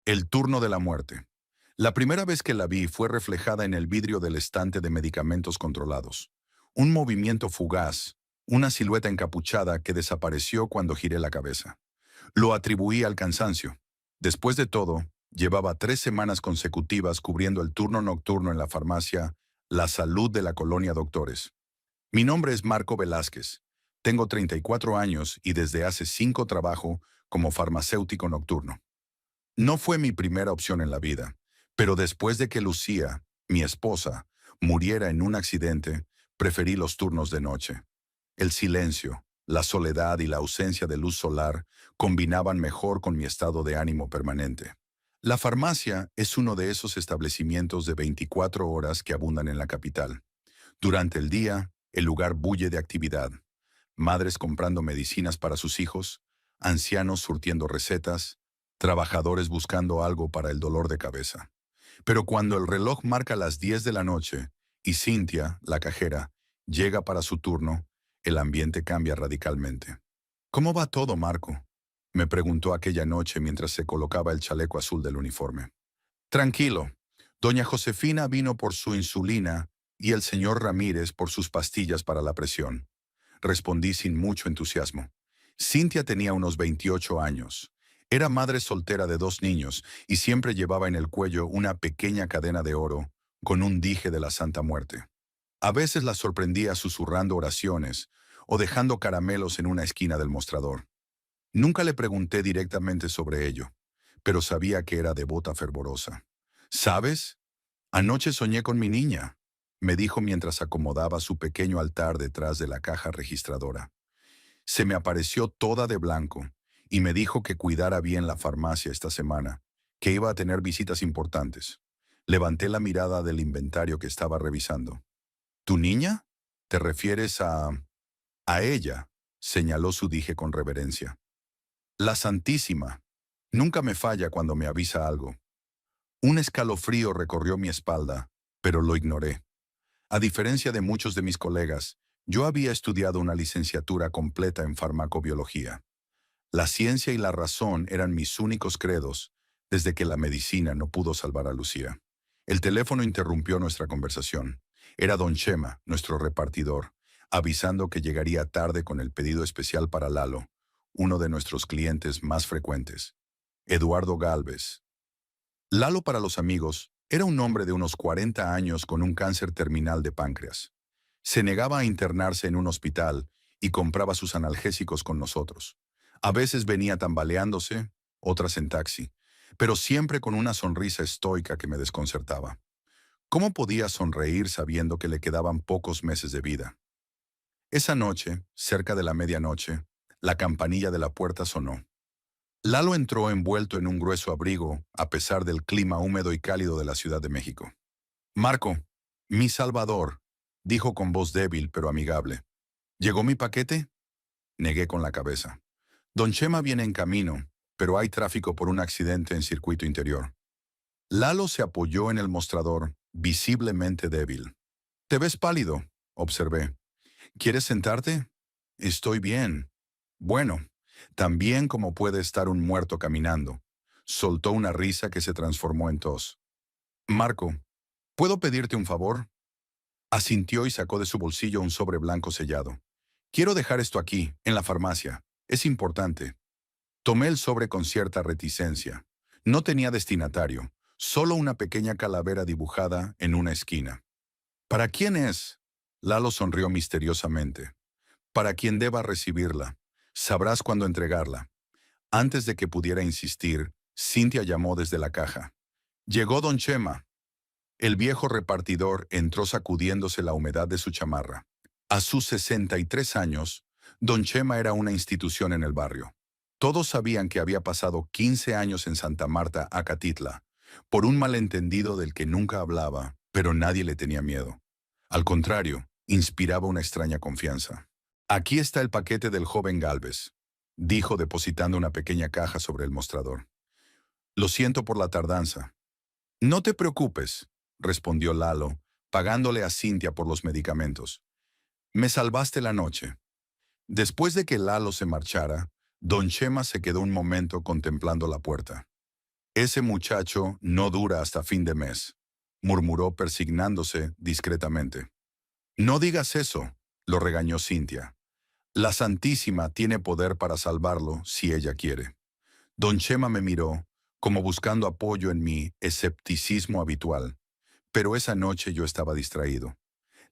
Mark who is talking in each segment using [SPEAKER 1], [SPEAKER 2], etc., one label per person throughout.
[SPEAKER 1] El turno de la muerte. La primera vez que la vi fue reflejada en el vidrio del estante de medicamentos controlados. Un movimiento fugaz, una silueta encapuchada que desapareció cuando giré la cabeza. Lo atribuí al cansancio. Después de todo, llevaba 3 semanas consecutivas cubriendo el turno nocturno en la farmacia La Salud de la Colonia Doctores. Mi nombre es Marco Velázquez. Tengo 34 años y desde hace 5 trabajo como farmacéutico nocturno. No fue mi primera opción en la vida, pero después de que Lucía, mi esposa, muriera en un accidente, preferí los turnos de noche. El silencio, la soledad y la ausencia de luz solar combinaban mejor con mi estado de ánimo permanente. La farmacia es uno de esos establecimientos de 24 horas que abundan en la capital. Durante el día, el lugar bulle de actividad. Madres comprando medicinas para sus hijos, ancianos surtiendo recetas, trabajadores buscando algo para el dolor de cabeza. Pero cuando el reloj marca las 10 de la noche y Cintia, la cajera, llega para su turno, el ambiente cambia radicalmente. ¿Cómo va todo, Marco?, me preguntó aquella noche mientras se colocaba el chaleco azul del uniforme. Tranquilo. Doña Josefina vino por su insulina y el señor Ramírez por sus pastillas para la presión. Respondí sin mucho entusiasmo. Cintia tenía unos 28 años. Era madre soltera de 2 niños y siempre llevaba en el cuello una pequeña cadena de oro con un dije de la Santa Muerte. A veces la sorprendía susurrando oraciones o dejando caramelos en una esquina del mostrador. Nunca le pregunté directamente sobre ello, pero sabía que era devota fervorosa. ¿Sabes? Anoche soñé con mi niña, me dijo mientras acomodaba su pequeño altar detrás de la caja registradora. Se me apareció toda de blanco y me dijo que cuidara bien la farmacia esta semana, que iba a tener visitas importantes. Levanté la mirada del inventario que estaba revisando. ¿Tu niña? ¿Te refieres a ella? Señaló su dije con reverencia. La Santísima. Nunca me falla cuando me avisa algo. Un escalofrío recorrió mi espalda, pero lo ignoré. A diferencia de muchos de mis colegas, yo había estudiado una licenciatura completa en farmacobiología. La ciencia y la razón eran mis únicos credos desde que la medicina no pudo salvar a Lucía. El teléfono interrumpió nuestra conversación. Era don Chema, nuestro repartidor, avisando que llegaría tarde con el pedido especial para Lalo, uno de nuestros clientes más frecuentes. Eduardo Galvez. Lalo para los amigos era un hombre de unos 40 años con un cáncer terminal de páncreas. Se negaba a internarse en un hospital y compraba sus analgésicos con nosotros. A veces venía tambaleándose, otras en taxi, pero siempre con una sonrisa estoica que me desconcertaba. ¿Cómo podía sonreír sabiendo que le quedaban pocos meses de vida? Esa noche, cerca de la medianoche, la campanilla de la puerta sonó. Lalo entró envuelto en un grueso abrigo, a pesar del clima húmedo y cálido de la Ciudad de México. Marco, mi salvador, dijo con voz débil pero amigable. ¿Llegó mi paquete? Negué con la cabeza. Don Chema viene en camino, pero hay tráfico por un accidente en circuito interior. Lalo se apoyó en el mostrador, visiblemente débil. Te ves pálido, observé. ¿Quieres sentarte? Estoy bien. Bueno, tan bien como puede estar un muerto caminando. Soltó una risa que se transformó en tos. Marco, ¿puedo pedirte un favor? Asintió y sacó de su bolsillo un sobre blanco sellado. Quiero dejar esto aquí, en la farmacia. Es importante. Tomé el sobre con cierta reticencia. No tenía destinatario, solo una pequeña calavera dibujada en una esquina. ¿Para quién es? Lalo sonrió misteriosamente. Para quien deba recibirla. Sabrás cuándo entregarla. Antes de que pudiera insistir, Cintia llamó desde la caja. Llegó don Chema. El viejo repartidor entró sacudiéndose la humedad de su chamarra. A sus 63 años, don Chema era una institución en el barrio. Todos sabían que había pasado 15 años en Santa Marta, Acatitla, por un malentendido del que nunca hablaba, pero nadie le tenía miedo. Al contrario, inspiraba una extraña confianza. Aquí está el paquete del joven Galvez, dijo depositando una pequeña caja sobre el mostrador. Lo siento por la tardanza. No te preocupes, respondió Lalo, pagándole a Cintia por los medicamentos. Me salvaste la noche. Después de que Lalo se marchara, don Chema se quedó un momento contemplando la puerta. Ese muchacho no dura hasta fin de mes, murmuró persignándose discretamente. No digas eso, lo regañó Cintia. La Santísima tiene poder para salvarlo si ella quiere. Don Chema me miró, como buscando apoyo en mi escepticismo habitual, pero esa noche yo estaba distraído.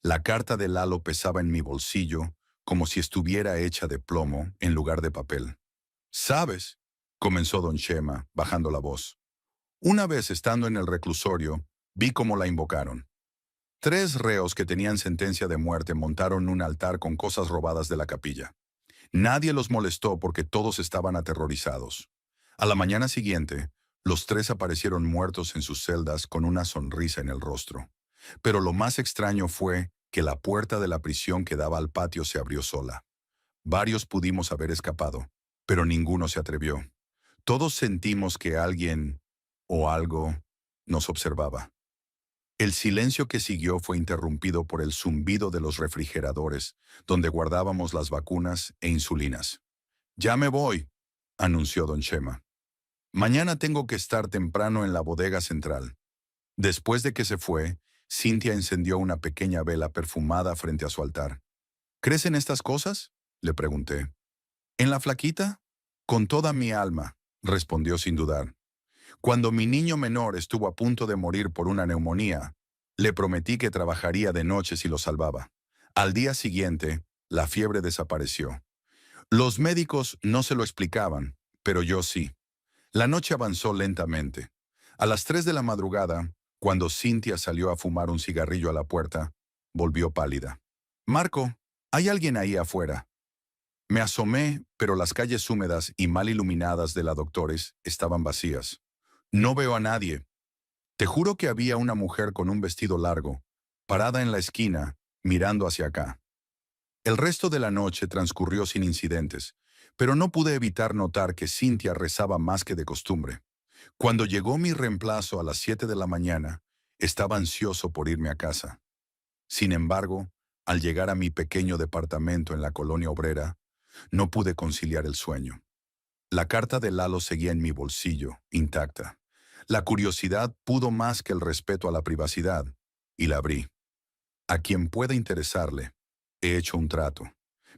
[SPEAKER 1] La carta de Lalo pesaba en mi bolsillo, como si estuviera hecha de plomo en lugar de papel. ¿Sabes? Comenzó don Chema, bajando la voz. Una vez estando en el reclusorio, vi cómo la invocaron. 3 reos que tenían sentencia de muerte montaron un altar con cosas robadas de la capilla. Nadie los molestó porque todos estaban aterrorizados. A la mañana siguiente, los 3 aparecieron muertos en sus celdas con una sonrisa en el rostro. Pero lo más extraño fue que la puerta de la prisión que daba al patio se abrió sola. Varios pudimos haber escapado, pero ninguno se atrevió. Todos sentimos que alguien o algo nos observaba. El silencio que siguió fue interrumpido por el zumbido de los refrigeradores, donde guardábamos las vacunas e insulinas. «Ya me voy», anunció don Chema. «Mañana tengo que estar temprano en la bodega central». Después de que se fue, Cintia encendió una pequeña vela perfumada frente a su altar. «¿Crees en estas cosas?», le pregunté. «¿En la flaquita?». «Con toda mi alma», respondió sin dudar. «Cuando mi niño menor estuvo a punto de morir por una neumonía, le prometí que trabajaría de noche si lo salvaba. Al día siguiente, la fiebre desapareció. Los médicos no se lo explicaban, pero yo sí. La noche avanzó lentamente. A las 3 de la madrugada, cuando Cintia salió a fumar un cigarrillo a la puerta, volvió pálida. «Marco, ¿hay alguien ahí afuera?». Me asomé, pero las calles húmedas y mal iluminadas de la Doctores estaban vacías. «No veo a nadie». Te juro que había una mujer con un vestido largo, parada en la esquina, mirando hacia acá. El resto de la noche transcurrió sin incidentes, pero no pude evitar notar que Cintia rezaba más que de costumbre. Cuando llegó mi reemplazo a las 7 de la mañana, estaba ansioso por irme a casa. Sin embargo, al llegar a mi pequeño departamento en la colonia obrera, no pude conciliar el sueño. La carta de Lalo seguía en mi bolsillo, intacta. La curiosidad pudo más que el respeto a la privacidad, y la abrí. A quien pueda interesarle, he hecho un trato.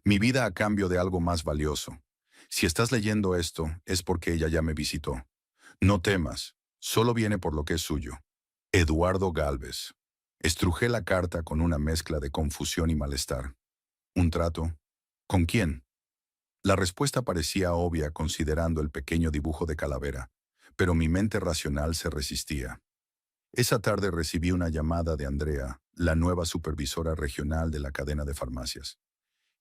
[SPEAKER 1] Mi vida a cambio de algo más valioso. Si estás leyendo esto, es porque ella ya me visitó. No temas, solo viene por lo que es suyo. Eduardo Gálvez. Estrujé la carta con una mezcla de confusión y malestar. ¿Un trato? ¿Con quién? La respuesta parecía obvia considerando el pequeño dibujo de calavera, pero mi mente racional se resistía. Esa tarde recibí una llamada de Andrea, la nueva supervisora regional de la cadena de farmacias.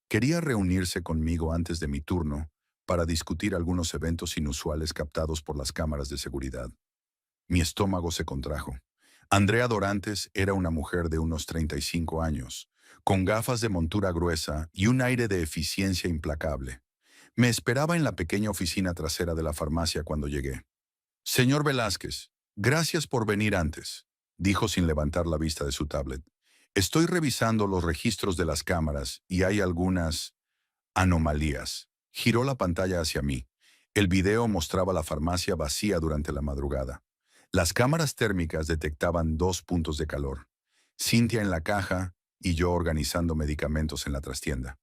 [SPEAKER 1] Quería reunirse conmigo antes de mi turno para discutir algunos eventos inusuales captados por las cámaras de seguridad. Mi estómago se contrajo. Andrea Dorantes era una mujer de unos 35 años, con gafas de montura gruesa y un aire de eficiencia implacable. Me esperaba en la pequeña oficina trasera de la farmacia cuando llegué. «Señor Velázquez, gracias por venir antes», dijo sin levantar la vista de su tablet. «Estoy revisando los registros de las cámaras y hay algunas anomalías». Giró la pantalla hacia mí. El video mostraba la farmacia vacía durante la madrugada. Las cámaras térmicas detectaban 2 puntos de calor. Cintia en la caja y yo organizando medicamentos en la trastienda.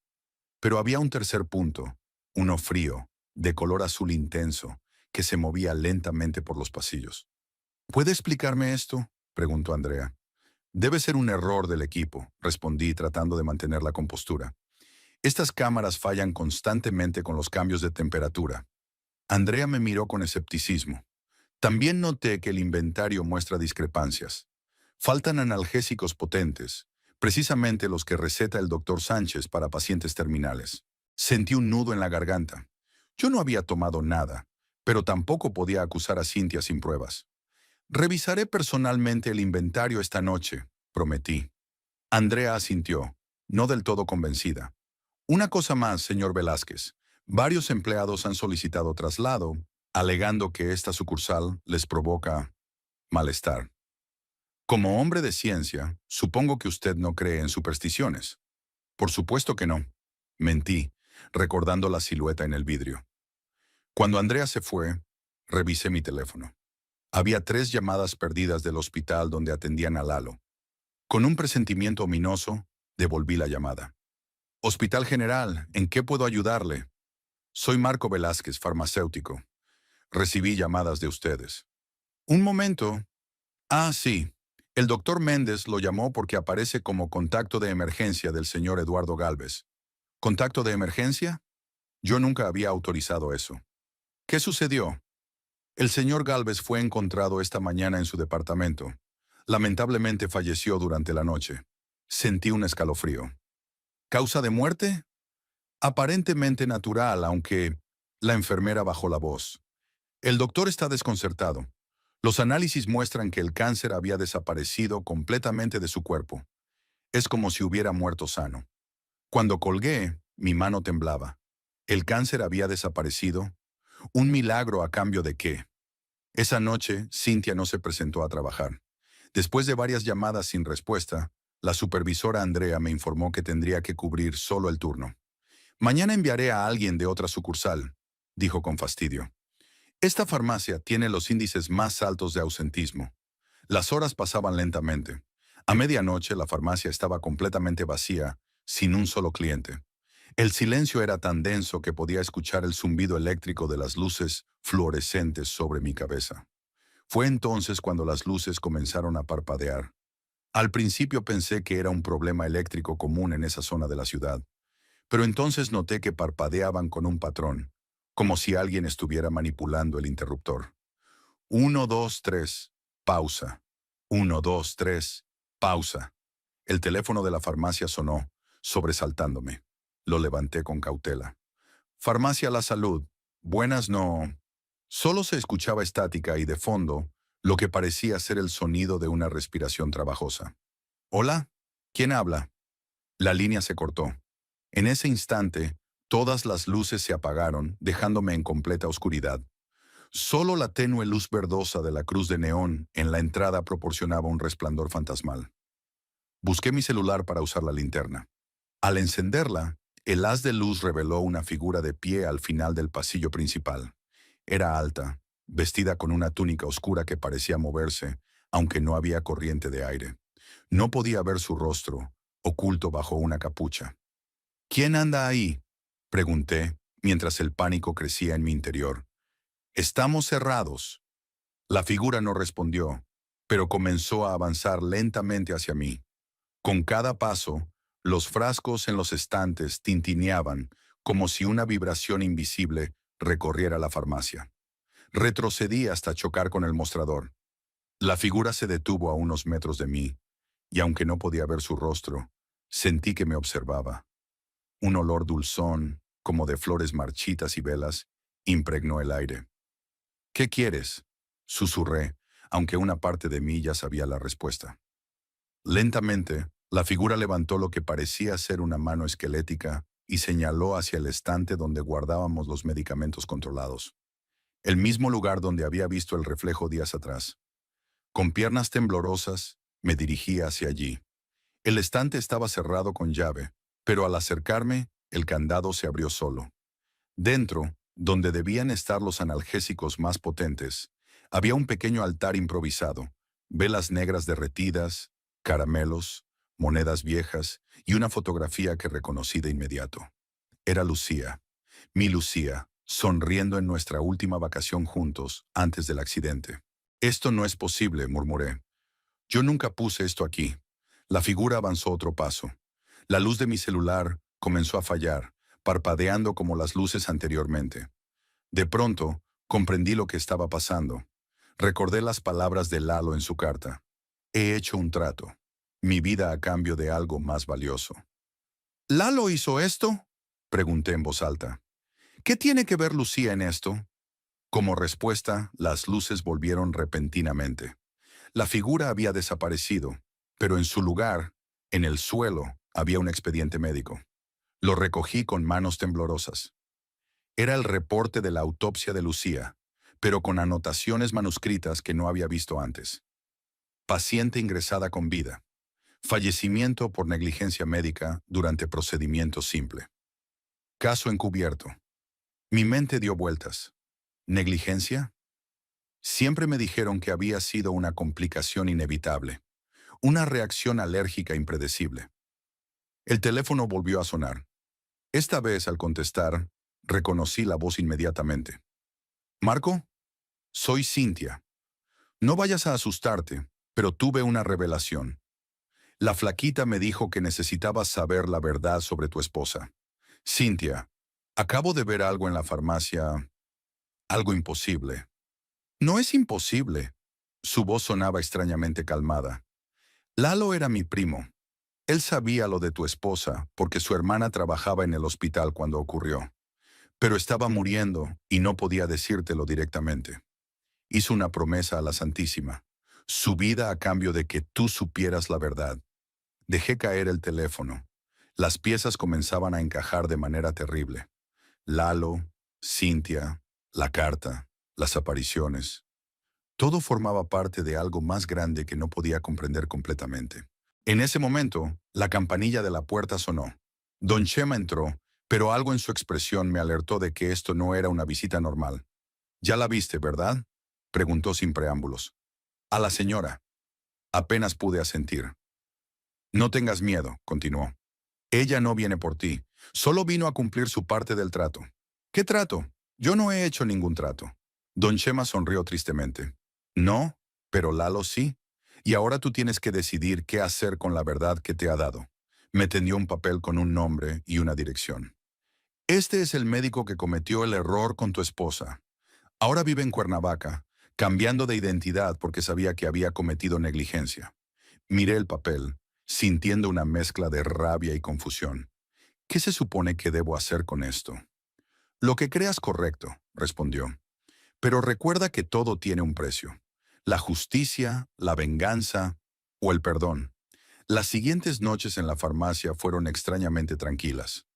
[SPEAKER 1] Pero había un tercer punto, uno frío, de color azul intenso, que se movía lentamente por los pasillos. «¿Puede explicarme esto?», preguntó Andrea. «Debe ser un error del equipo», respondí tratando de mantener la compostura. «Estas cámaras fallan constantemente con los cambios de temperatura». Andrea me miró con escepticismo. «También noté que el inventario muestra discrepancias. Faltan analgésicos potentes, precisamente los que receta el doctor Sánchez para pacientes terminales». Sentí un nudo en la garganta. Yo no había tomado nada, pero tampoco podía acusar a Cintia sin pruebas. «Revisaré personalmente el inventario esta noche», prometí. Andrea asintió, no del todo convencida. «Una cosa más, señor Velázquez. Varios empleados han solicitado traslado, alegando que esta sucursal les provoca malestar. Como hombre de ciencia, supongo que usted no cree en supersticiones». «Por supuesto que no», mentí, recordando la silueta en el vidrio. Cuando Andrea se fue, revisé mi teléfono. Había 3 llamadas perdidas del hospital donde atendían a Lalo. Con un presentimiento ominoso, devolví la llamada. Hospital General, ¿en qué puedo ayudarle? Soy Marco Velázquez, farmacéutico. Recibí llamadas de ustedes. Un momento. Ah, sí. El doctor Méndez lo llamó porque aparece como contacto de emergencia del señor Eduardo Gálvez. ¿Contacto de emergencia? Yo nunca había autorizado eso. ¿Qué sucedió? El señor Gálvez fue encontrado esta mañana en su departamento. Lamentablemente falleció durante la noche. Sentí un escalofrío. ¿Causa de muerte? Aparentemente natural, aunque la enfermera bajó la voz. El doctor está desconcertado. Los análisis muestran que el cáncer había desaparecido completamente de su cuerpo. Es como si hubiera muerto sano. Cuando colgué, mi mano temblaba. ¿El cáncer había desaparecido? ¿Un milagro a cambio de qué? Esa noche, Cintia no se presentó a trabajar. Después de varias llamadas sin respuesta, la supervisora Andrea me informó que tendría que cubrir solo el turno. Mañana enviaré a alguien de otra sucursal, dijo con fastidio. Esta farmacia tiene los índices más altos de ausentismo. Las horas pasaban lentamente. A medianoche la farmacia estaba completamente vacía, sin un solo cliente. El silencio era tan denso que podía escuchar el zumbido eléctrico de las luces fluorescentes sobre mi cabeza. Fue entonces cuando las luces comenzaron a parpadear. Al principio pensé que era un problema eléctrico común en esa zona de la ciudad, pero entonces noté que parpadeaban con un patrón, como si alguien estuviera manipulando el interruptor. 1, 2, 3, pausa. 1, 2, 3, pausa. El teléfono de la farmacia sonó, sobresaltándome. Lo levanté con cautela. Farmacia La Salud. Buenas no. Solo se escuchaba estática y de fondo, lo que parecía ser el sonido de una respiración trabajosa. ¿Hola? ¿Quién habla? La línea se cortó. En ese instante, todas las luces se apagaron, dejándome en completa oscuridad. Solo la tenue luz verdosa de la cruz de neón en la entrada proporcionaba un resplandor fantasmal. Busqué mi celular para usar la linterna. Al encenderla, el haz de luz reveló una figura de pie al final del pasillo principal. Era alta, vestida con una túnica oscura que parecía moverse, aunque no había corriente de aire. No podía ver su rostro, oculto bajo una capucha. ¿Quién anda ahí?, pregunté, mientras el pánico crecía en mi interior. Estamos cerrados. La figura no respondió, pero comenzó a avanzar lentamente hacia mí. Con cada paso, los frascos en los estantes tintineaban como si una vibración invisible recorriera la farmacia. Retrocedí hasta chocar con el mostrador. La figura se detuvo a unos metros de mí, y aunque no podía ver su rostro, sentí que me observaba. Un olor dulzón, como de flores marchitas y velas, impregnó el aire. ¿Qué quieres?, susurré, aunque una parte de mí ya sabía la respuesta. Lentamente, la figura levantó lo que parecía ser una mano esquelética y señaló hacia el estante donde guardábamos los medicamentos controlados. El mismo lugar donde había visto el reflejo días atrás. Con piernas temblorosas, me dirigí hacia allí. El estante estaba cerrado con llave, pero al acercarme, el candado se abrió solo. Dentro, donde debían estar los analgésicos más potentes, había un pequeño altar improvisado, velas negras derretidas, caramelos, monedas viejas y una fotografía que reconocí de inmediato. Era Lucía, mi Lucía, sonriendo en nuestra última vacación juntos antes del accidente. Esto no es posible, murmuré. Yo nunca puse esto aquí. La figura avanzó otro paso. La luz de mi celular comenzó a fallar, parpadeando como las luces anteriormente. De pronto, comprendí lo que estaba pasando. Recordé las palabras de Lalo en su carta. He hecho un trato. Mi vida a cambio de algo más valioso. ¿Lalo hizo esto?, pregunté en voz alta. ¿Qué tiene que ver Lucía en esto? Como respuesta, las luces volvieron repentinamente. La figura había desaparecido, pero en su lugar, en el suelo, había un expediente médico. Lo recogí con manos temblorosas. Era el reporte de la autopsia de Lucía, pero con anotaciones manuscritas que no había visto antes. Paciente ingresada con vida. Fallecimiento por negligencia médica durante procedimiento simple. Caso encubierto. Mi mente dio vueltas. ¿Negligencia? Siempre me dijeron que había sido una complicación inevitable, una reacción alérgica impredecible. El teléfono volvió a sonar. Esta vez, al contestar, reconocí la voz inmediatamente. «¿Marco? Soy Cynthia. No vayas a asustarte, pero tuve una revelación. La flaquita me dijo que necesitabas saber la verdad sobre tu esposa. Cynthia, acabo de ver algo en la farmacia, algo imposible». «No es imposible». Su voz sonaba extrañamente calmada. «Lalo era mi primo. Él sabía lo de tu esposa porque su hermana trabajaba en el hospital cuando ocurrió, pero estaba muriendo y no podía decírtelo directamente. Hizo una promesa a la Santísima, su vida a cambio de que tú supieras la verdad». Dejé caer el teléfono. Las piezas comenzaban a encajar de manera terrible. Lalo, Cynthia, la carta, las apariciones. Todo formaba parte de algo más grande que no podía comprender completamente. En ese momento, la campanilla de la puerta sonó. Don Chema entró, pero algo en su expresión me alertó de que esto no era una visita normal. «¿Ya la viste, verdad?», preguntó sin preámbulos. «A la señora». Apenas pude asentir. «No tengas miedo», continuó. «Ella no viene por ti. Solo vino a cumplir su parte del trato». «¿Qué trato? Yo no he hecho ningún trato». Don Chema sonrió tristemente. «No, pero Lalo sí. Y ahora tú tienes que decidir qué hacer con la verdad que te ha dado». Me tendió un papel con un nombre y una dirección. «Este es el médico que cometió el error con tu esposa. Ahora vive en Cuernavaca, cambiando de identidad porque sabía que había cometido negligencia». Miré el papel, sintiendo una mezcla de rabia y confusión. ¿Qué se supone que debo hacer con esto? «Lo que creas correcto», respondió. «Pero recuerda que todo tiene un precio. La justicia, la venganza o el perdón». Las siguientes noches en la farmacia fueron extrañamente tranquilas.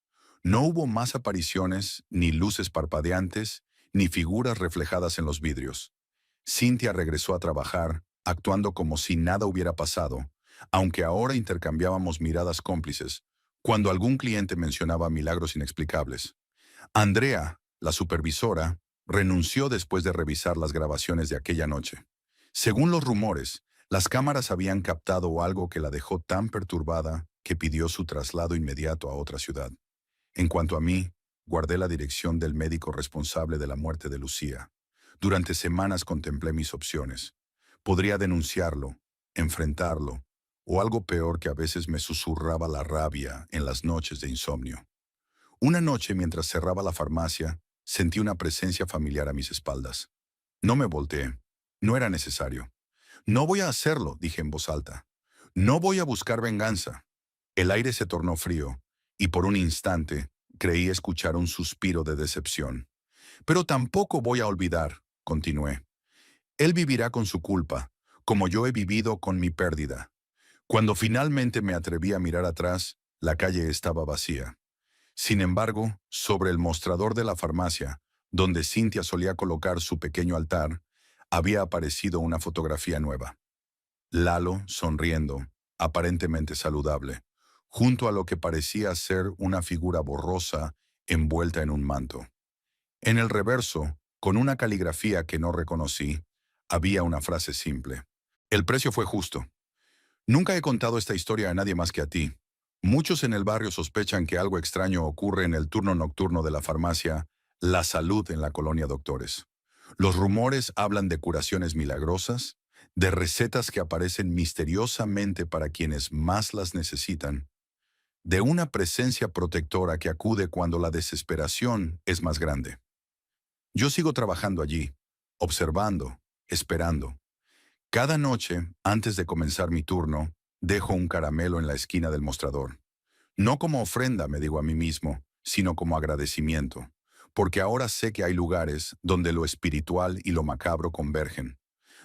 [SPEAKER 1] No hubo más apariciones, ni luces parpadeantes, ni figuras reflejadas en los vidrios. Cynthia regresó a trabajar, actuando como si nada hubiera pasado, aunque ahora intercambiábamos miradas cómplices, cuando algún cliente mencionaba milagros inexplicables. Andrea, la supervisora, renunció después de revisar las grabaciones de aquella noche. Según los rumores, las cámaras habían captado algo que la dejó tan perturbada que pidió su traslado inmediato a otra ciudad. En cuanto a mí, guardé la dirección del médico responsable de la muerte de Lucía. Durante semanas contemplé mis opciones. Podría denunciarlo, enfrentarlo, o algo peor que a veces me susurraba la rabia en las noches de insomnio. Una noche, mientras cerraba la farmacia, sentí una presencia familiar a mis espaldas. No me volteé. No era necesario. «No voy a hacerlo», dije en voz alta. «No voy a buscar venganza». El aire se tornó frío, y por un instante creí escuchar un suspiro de decepción. «Pero tampoco voy a olvidar», continué. «Él vivirá con su culpa, como yo he vivido con mi pérdida». Cuando finalmente me atreví a mirar atrás, la calle estaba vacía. Sin embargo, sobre el mostrador de la farmacia, donde Cynthia solía colocar su pequeño altar, había aparecido una fotografía nueva. Lalo, sonriendo, aparentemente saludable, junto a lo que parecía ser una figura borrosa envuelta en un manto. En el reverso, con una caligrafía que no reconocí, había una frase simple. «El precio fue justo». Nunca he contado esta historia a nadie más que a ti. Muchos en el barrio sospechan que algo extraño ocurre en el turno nocturno de la farmacia La Salud en la colonia Doctores. Los rumores hablan de curaciones milagrosas, de recetas que aparecen misteriosamente para quienes más las necesitan, de una presencia protectora que acude cuando la desesperación es más grande. Yo sigo trabajando allí, observando, esperando. Cada noche, antes de comenzar mi turno, dejo un caramelo en la esquina del mostrador. No como ofrenda, me digo a mí mismo, sino como agradecimiento, porque ahora sé que hay lugares donde lo espiritual y lo macabro convergen,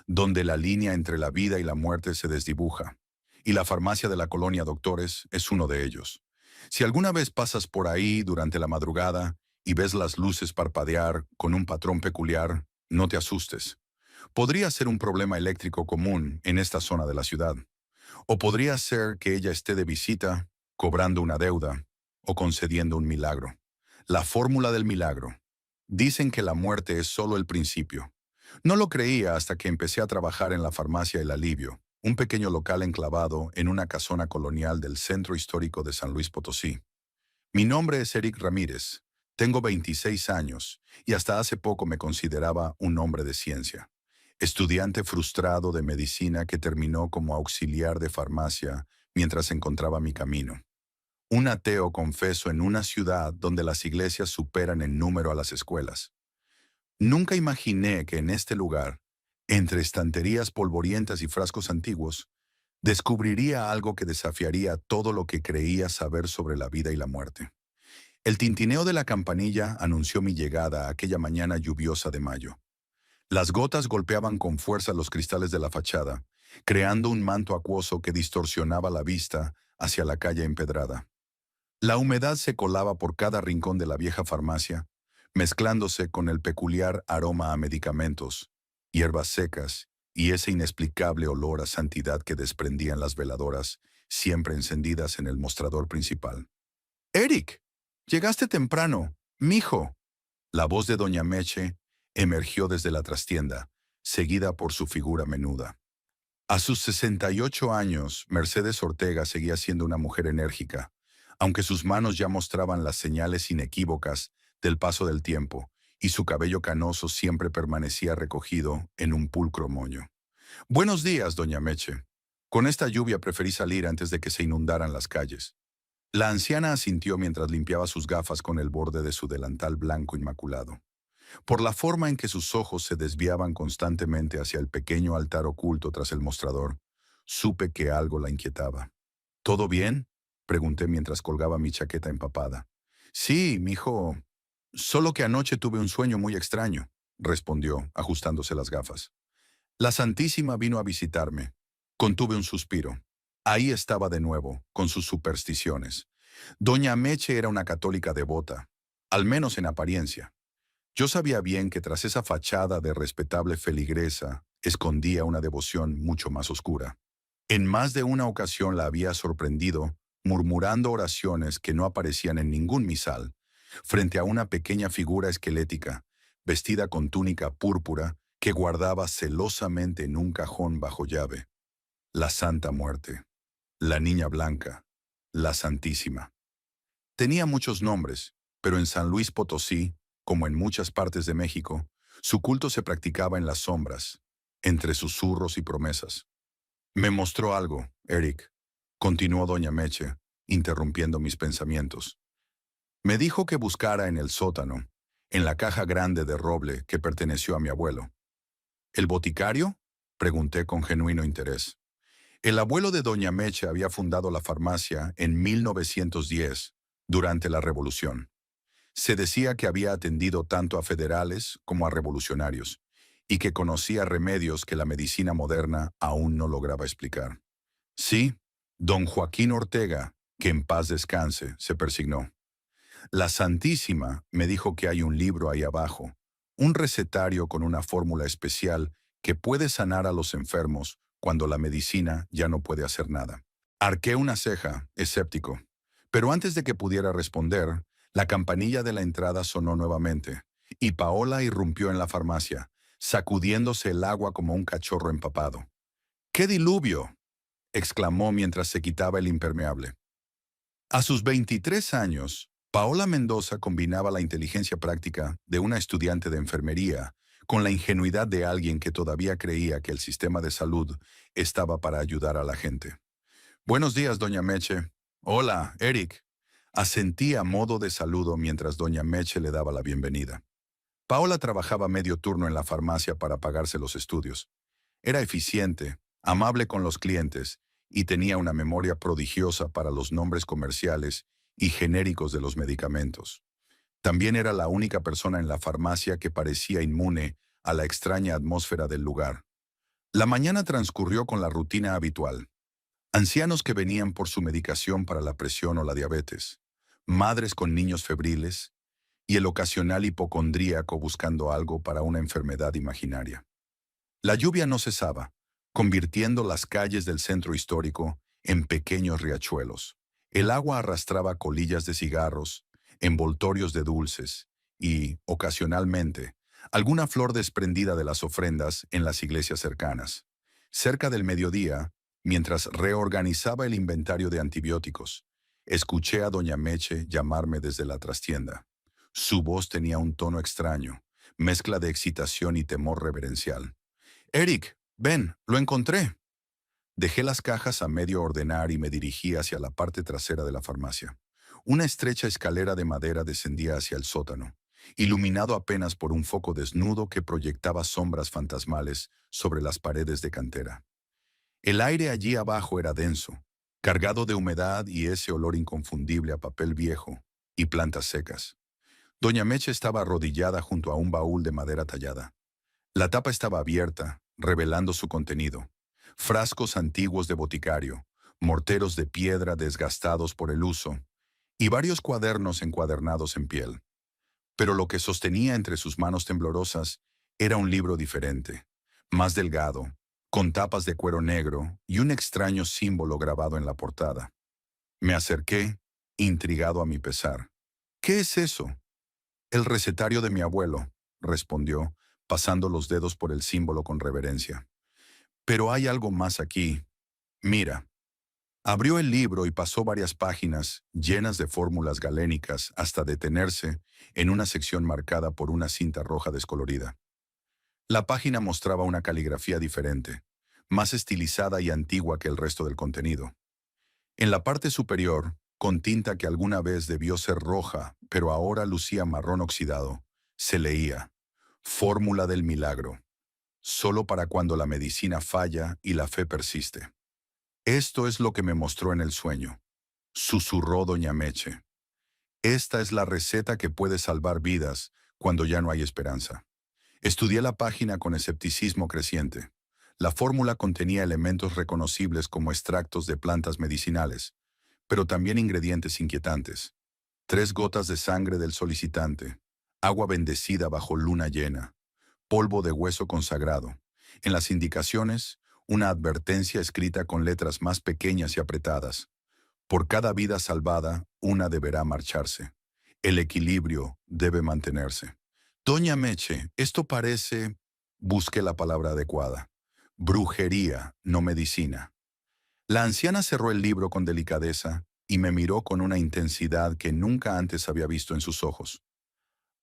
[SPEAKER 1] donde la línea entre la vida y la muerte se desdibuja, y la farmacia de la colonia Doctores es uno de ellos. Si alguna vez pasas por ahí durante la madrugada y ves las luces parpadear con un patrón peculiar, no te asustes. Podría ser un problema eléctrico común en esta zona de la ciudad. O podría ser que ella esté de visita, cobrando una deuda o concediendo un milagro. La fórmula del milagro. Dicen que la muerte es solo el principio. No lo creía hasta que empecé a trabajar en la farmacia El Alivio, un pequeño local enclavado en una casona colonial del centro histórico de San Luis Potosí. Mi nombre es Eric Ramírez, tengo 26 años y hasta hace poco me consideraba un hombre de ciencia. Estudiante frustrado de medicina que terminó como auxiliar de farmacia mientras encontraba mi camino. Un ateo confeso en una ciudad donde las iglesias superan en número a las escuelas. Nunca imaginé que en este lugar, entre estanterías polvorientas y frascos antiguos, descubriría algo que desafiaría todo lo que creía saber sobre la vida y la muerte. El tintineo de la campanilla anunció mi llegada aquella mañana lluviosa de mayo. Las gotas golpeaban con fuerza los cristales de la fachada, creando un manto acuoso que distorsionaba la vista hacia la calle empedrada. La humedad se colaba por cada rincón de la vieja farmacia, mezclándose con el peculiar aroma a medicamentos, hierbas secas y ese inexplicable olor a santidad que desprendían las veladoras, siempre encendidas en el mostrador principal. «Eric, llegaste temprano, mijo». La voz de doña Meche emergió desde la trastienda, seguida por su figura menuda. A sus 68 años, Mercedes Ortega seguía siendo una mujer enérgica, aunque sus manos ya mostraban las señales inequívocas del paso del tiempo, y su cabello canoso siempre permanecía recogido en un pulcro moño. «Buenos días, doña Meche. Con esta lluvia preferí salir antes de que se inundaran las calles». La anciana asintió mientras limpiaba sus gafas con el borde de su delantal blanco inmaculado. Por la forma en que sus ojos se desviaban constantemente hacia el pequeño altar oculto tras el mostrador, supe que algo la inquietaba. «¿Todo bien?», pregunté mientras colgaba mi chaqueta empapada. «Sí, mijo. Solo que anoche tuve un sueño muy extraño», respondió, ajustándose las gafas. «La Santísima vino a visitarme». Contuve un suspiro. Ahí estaba de nuevo, con sus supersticiones. Doña Meche era una católica devota, al menos en apariencia. Yo sabía bien que tras esa fachada de respetable feligresa escondía una devoción mucho más oscura. En más de una ocasión la había sorprendido murmurando oraciones que no aparecían en ningún misal, frente a una pequeña figura esquelética, vestida con túnica púrpura, que guardaba celosamente en un cajón bajo llave. La Santa Muerte, la Niña Blanca, la Santísima. Tenía muchos nombres, pero en San Luis Potosí, como en muchas partes de México, su culto se practicaba en las sombras, entre susurros y promesas. «Me mostró algo, Eric», continuó doña Meche, interrumpiendo mis pensamientos. «Me dijo que buscara en el sótano, en la caja grande de roble que perteneció a mi abuelo». «¿El boticario?», pregunté con genuino interés. El abuelo de doña Meche había fundado la farmacia en 1910, durante la Revolución. Se decía que había atendido tanto a federales como a revolucionarios, y que conocía remedios que la medicina moderna aún no lograba explicar. «Sí, don Joaquín Ortega, que en paz descanse», se persignó. «La Santísima me dijo que hay un libro ahí abajo, un recetario con una fórmula especial que puede sanar a los enfermos cuando la medicina ya no puede hacer nada». Arqué una ceja, escéptico. Pero antes de que pudiera responder, la campanilla de la entrada sonó nuevamente, y Paola irrumpió en la farmacia, sacudiéndose el agua como un cachorro empapado. «¡Qué diluvio!», exclamó mientras se quitaba el impermeable. A sus 23 años, Paola Mendoza combinaba la inteligencia práctica de una estudiante de enfermería con la ingenuidad de alguien que todavía creía que el sistema de salud estaba para ayudar a la gente. «Buenos días, doña Meche». «Hola, Eric». Asentí a modo de saludo mientras doña Meche le daba la bienvenida. Paola trabajaba medio turno en la farmacia para pagarse los estudios. Era eficiente, amable con los clientes y tenía una memoria prodigiosa para los nombres comerciales y genéricos de los medicamentos. También era la única persona en la farmacia que parecía inmune a la extraña atmósfera del lugar. La mañana transcurrió con la rutina habitual. Ancianos que venían por su medicación para la presión o la diabetes, madres con niños febriles y el ocasional hipocondríaco buscando algo para una enfermedad imaginaria. La lluvia no cesaba, convirtiendo las calles del centro histórico en pequeños riachuelos. El agua arrastraba colillas de cigarros, envoltorios de dulces y, ocasionalmente, alguna flor desprendida de las ofrendas en las iglesias cercanas. Cerca del mediodía, mientras reorganizaba el inventario de antibióticos, escuché a doña Meche llamarme desde la trastienda. Su voz tenía un tono extraño, mezcla de excitación y temor reverencial. «Eric, ven, lo encontré». Dejé las cajas a medio ordenar y me dirigí hacia la parte trasera de la farmacia. Una estrecha escalera de madera descendía hacia el sótano, iluminado apenas por un foco desnudo que proyectaba sombras fantasmales sobre las paredes de cantera. El aire allí abajo era denso, cargado de humedad y ese olor inconfundible a papel viejo y plantas secas. Doña Meche estaba arrodillada junto a un baúl de madera tallada. La tapa estaba abierta, revelando su contenido. Frascos antiguos de boticario, morteros de piedra desgastados por el uso, y varios cuadernos encuadernados en piel. Pero lo que sostenía entre sus manos temblorosas era un libro diferente, más delgado, con tapas de cuero negro y un extraño símbolo grabado en la portada. Me acerqué, intrigado a mi pesar. «¿Qué es eso?» «El recetario de mi abuelo», respondió, pasando los dedos por el símbolo con reverencia. «Pero hay algo más aquí. Mira». Abrió el libro y pasó varias páginas llenas de fórmulas galénicas hasta detenerse en una sección marcada por una cinta roja descolorida. La página mostraba una caligrafía diferente, más estilizada y antigua que el resto del contenido. En la parte superior, con tinta que alguna vez debió ser roja, pero ahora lucía marrón oxidado, se leía: «Fórmula del milagro, solo para cuando la medicina falla y la fe persiste». «Esto es lo que me mostró en el sueño», susurró doña Meche. «Esta es la receta que puede salvar vidas cuando ya no hay esperanza». Estudié la página con escepticismo creciente. La fórmula contenía elementos reconocibles como extractos de plantas medicinales, pero también ingredientes inquietantes. 3 gotas de sangre del solicitante, agua bendecida bajo luna llena, polvo de hueso consagrado. En las indicaciones, una advertencia escrita con letras más pequeñas y apretadas. Por cada vida salvada, una deberá marcharse. El equilibrio debe mantenerse. Doña Meche, esto parece... Busqué la palabra adecuada. Brujería, no medicina. La anciana cerró el libro con delicadeza y me miró con una intensidad que nunca antes había visto en sus ojos.